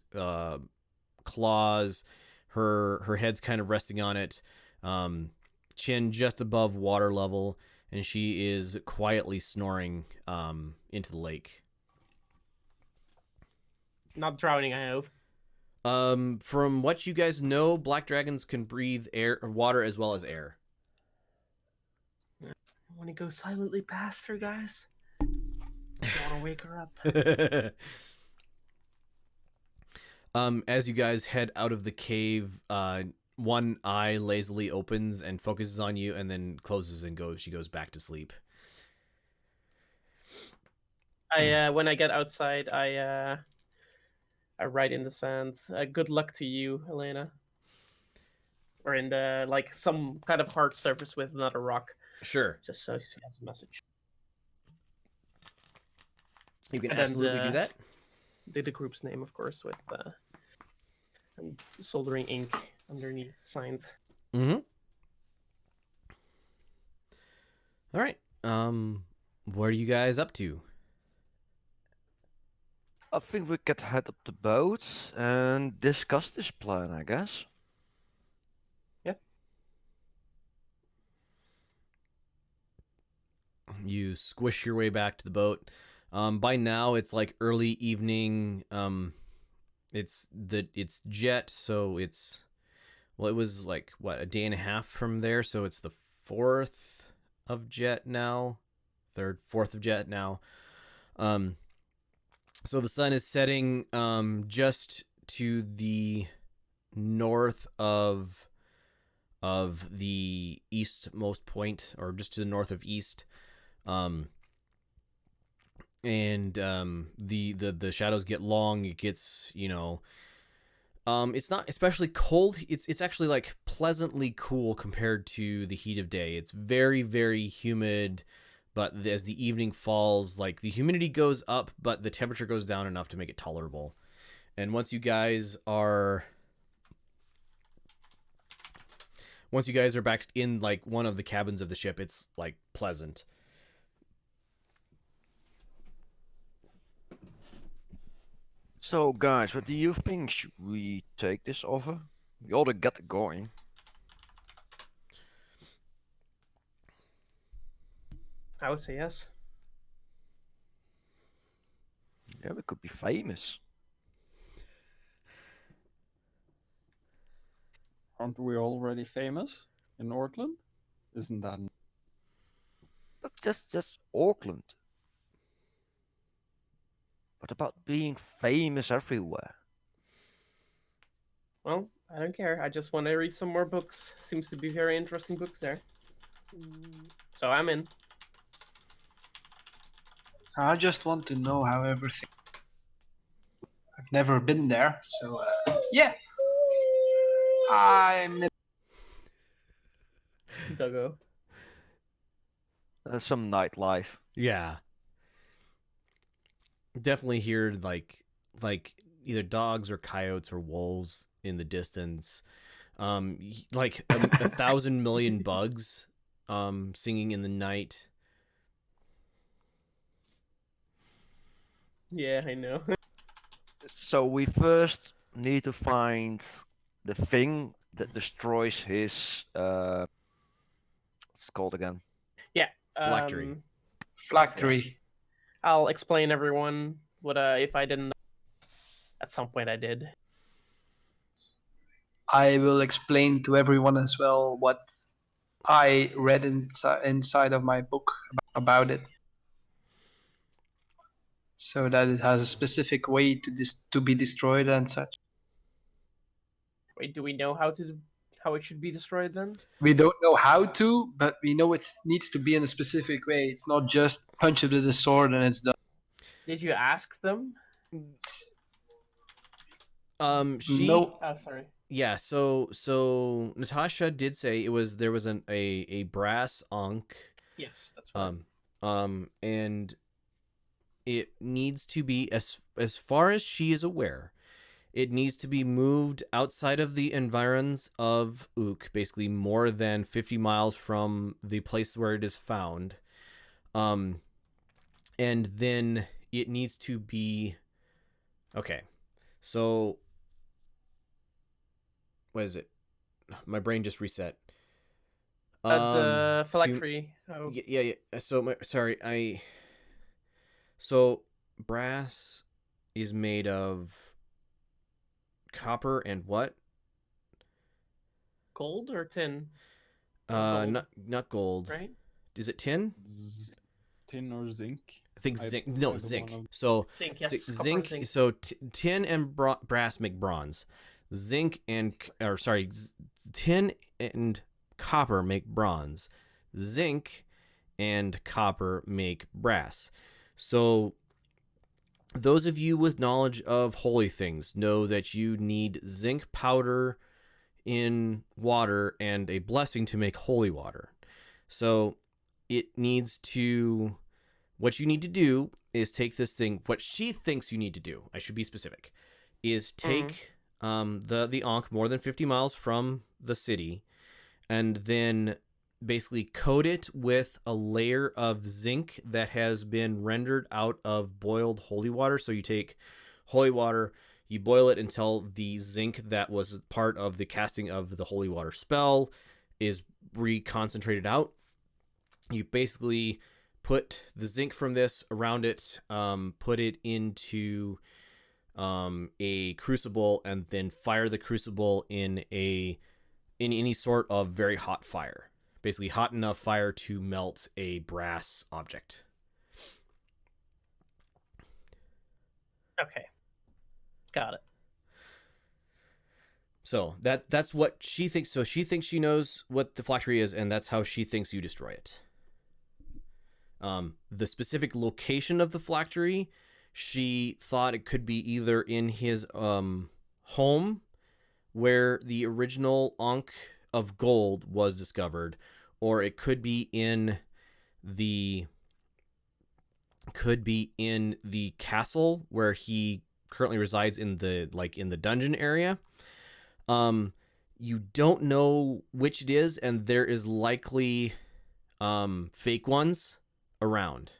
claws. Her head's kind of resting on it, chin just above water level, and she is quietly snoring into the lake. Not drowning, I hope. From what you guys know, black dragons can breathe air, water as well as air. I want to go silently past her, guys. I don't want to wake her up. As you guys head out of the cave, one eye lazily opens and focuses on you, and then closes and goes. She goes back to sleep. When I get outside, I write in the sand. Good luck to you, Elena. Or in the like some kind of hard surface with another rock. Sure. Just so she has a message. You can And absolutely do that. The group's name, of course, with and Soldering Inc. underneath signed. Mm-hmm. All right. What are you guys up to? I think we could head up the boat and discuss this plan, I guess. Yeah. You squish your way back to the boat. By now it's like early evening. It's jet, so it was like what, a day and a half from there, so it's the 4th of jet now. 4th of jet now. So the sun is setting just to the north of the eastmost point, or just to the north of east. And the shadows get long. It gets, it's not especially cold. It's actually like pleasantly cool compared to the heat of day. It's very, very humid, but as the evening falls, like the humidity goes up, but the temperature goes down enough to make it tolerable. And once you guys are back in like one of the cabins of the ship, it's like pleasant. So, guys, what do you think? Should we take this offer? We ought to get it going. I would say yes. Yeah, we could be famous. Aren't we already famous in Auckland? Isn't that? But that's Auckland. What about being famous everywhere? Well, I don't care. I just want to read some more books. Seems to be very interesting books there. So I'm in. I just want to know how everything. I've never been there, so yeah. I'm in. Duggo. Some nightlife. Yeah. Definitely hear like either dogs or coyotes or wolves in the distance. Like a 1,000 million bugs singing in the night. Yeah, I know. So we first need to find the thing that destroys his what's it called again? Yeah. Phylactery. Phylactery. I'll explain everyone what if I didn't. At some point I did. I will explain to everyone as well what I read inside of my book about it, so that it has a specific way to be destroyed and such. Wait, do we know how to how it should be destroyed then? We don't know how to, but we know it needs to be in a specific way. It's not just punch it with a sword and it's done. Did you ask them? She No. Oh, sorry. Yeah, so Natasha did say there was a brass ankh, Yes, that's right. and it needs to be, as far as she is aware, it needs to be moved outside of the environs of Ook, basically more than 50 miles from the place where it is found. And then it needs to be, okay, so what is it? My brain just reset. The phylactery. Yeah. So so brass is made of copper and what? Gold or tin? Not gold. Right? Is it tin? Tin or zinc? I think zinc. No, either zinc. one of- So Zinc, yes. Copper and zinc. zinc. So tin and brass make bronze. Tin and copper make bronze. Zinc and copper make brass. So those of you with knowledge of holy things know that you need zinc powder in water and a blessing to make holy water. So it needs to, what you need to do is take this thing, what she thinks you need to do, I should be specific, is take the Ankh more than 50 miles from the city and then basically coat it with a layer of zinc that has been rendered out of boiled holy water. So you take holy water, you boil it until the zinc that was part of the casting of the holy water spell is reconcentrated out. You basically put the zinc from this around it, put it into a crucible, and then fire the crucible in any sort of very hot fire. Basically hot enough fire to melt a brass object. Okay. Got it. So that's what she thinks. So she thinks she knows what the phylactery is, and that's how she thinks you destroy it. The specific location of the phylactery, she thought it could be either in his home, where the original Ankh of gold was discovered, or it could be in the castle where he currently resides in the dungeon area. You don't know which it is, and there is likely fake ones around.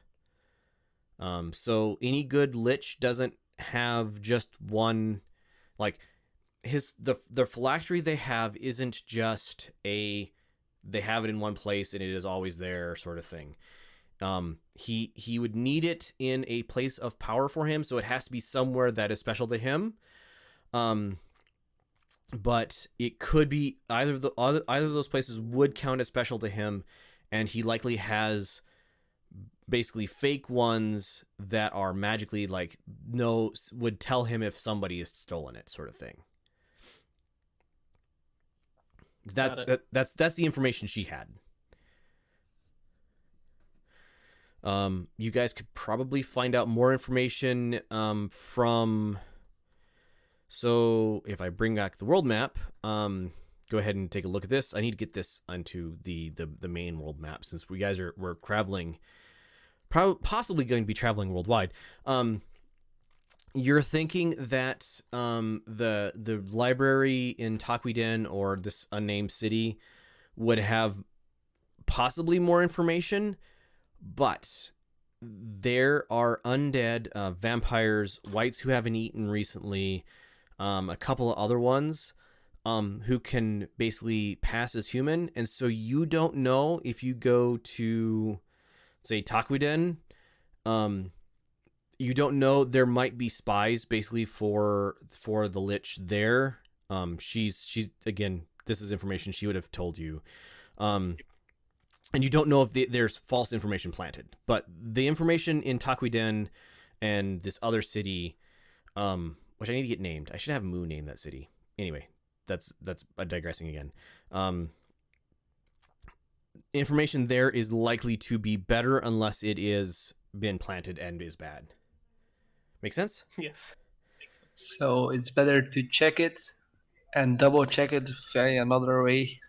So any good lich doesn't have just one, like the phylactery they have isn't just they have it in one place and it is always there sort of thing. He would need it in a place of power for him, so it has to be somewhere that is special to him. But it could be either of those places would count as special to him, and he likely has basically fake ones that are magically would tell him if somebody has stolen it, sort of thing. That's the information she had. You guys could probably find out more information from. So if I bring back the world map, go ahead and take a look at this. I need to get this onto the main world map since we're traveling, possibly going to be traveling worldwide. You're thinking that the library in Takwiden or this unnamed city would have possibly more information, but there are undead vampires, wights who haven't eaten recently, a couple of other ones who can basically pass as human, and so you don't know if you go to, say, Takwiden, you don't know, there might be spies basically for the lich there. She's again, this is information she would have told you. And you don't know if there's false information planted, but the information in Takwiden and this other city, which I need to get named. I should have Moo name that city. Anyway, that's digressing again. Information there is likely to be better unless it is been planted and is bad. Make sense? Yes. So it's better to check it and double check it via another way.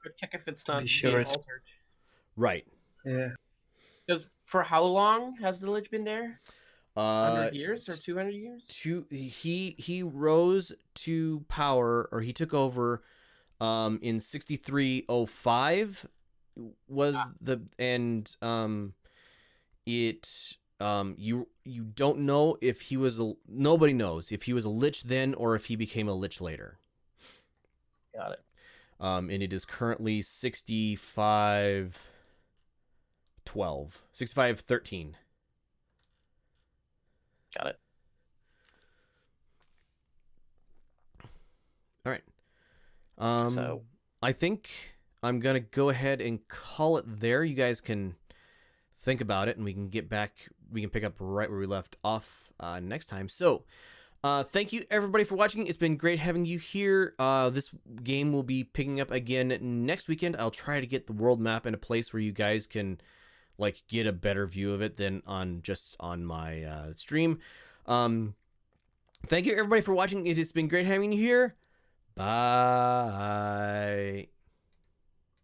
But check if it's To not be sure being it's- altered. Right. Yeah. Because for how long has the Lich been there? 100 years or 200 years? He rose to power, or he took over in 6305 was the and it you don't know if he was nobody knows if he was a Lich then or if he became a Lich later. Got it. And it is currently 6513. Got it. All right. So I think I'm gonna go ahead and call it there. You guys can think about it, and we can get back. We can pick up right where we left off next time. So, thank you everybody for watching. It's been great having you here. This game will be picking up again next weekend. I'll try to get the world map in a place where you guys can like get a better view of it than on my stream. Thank you everybody for watching. It has been great having you here. Bye.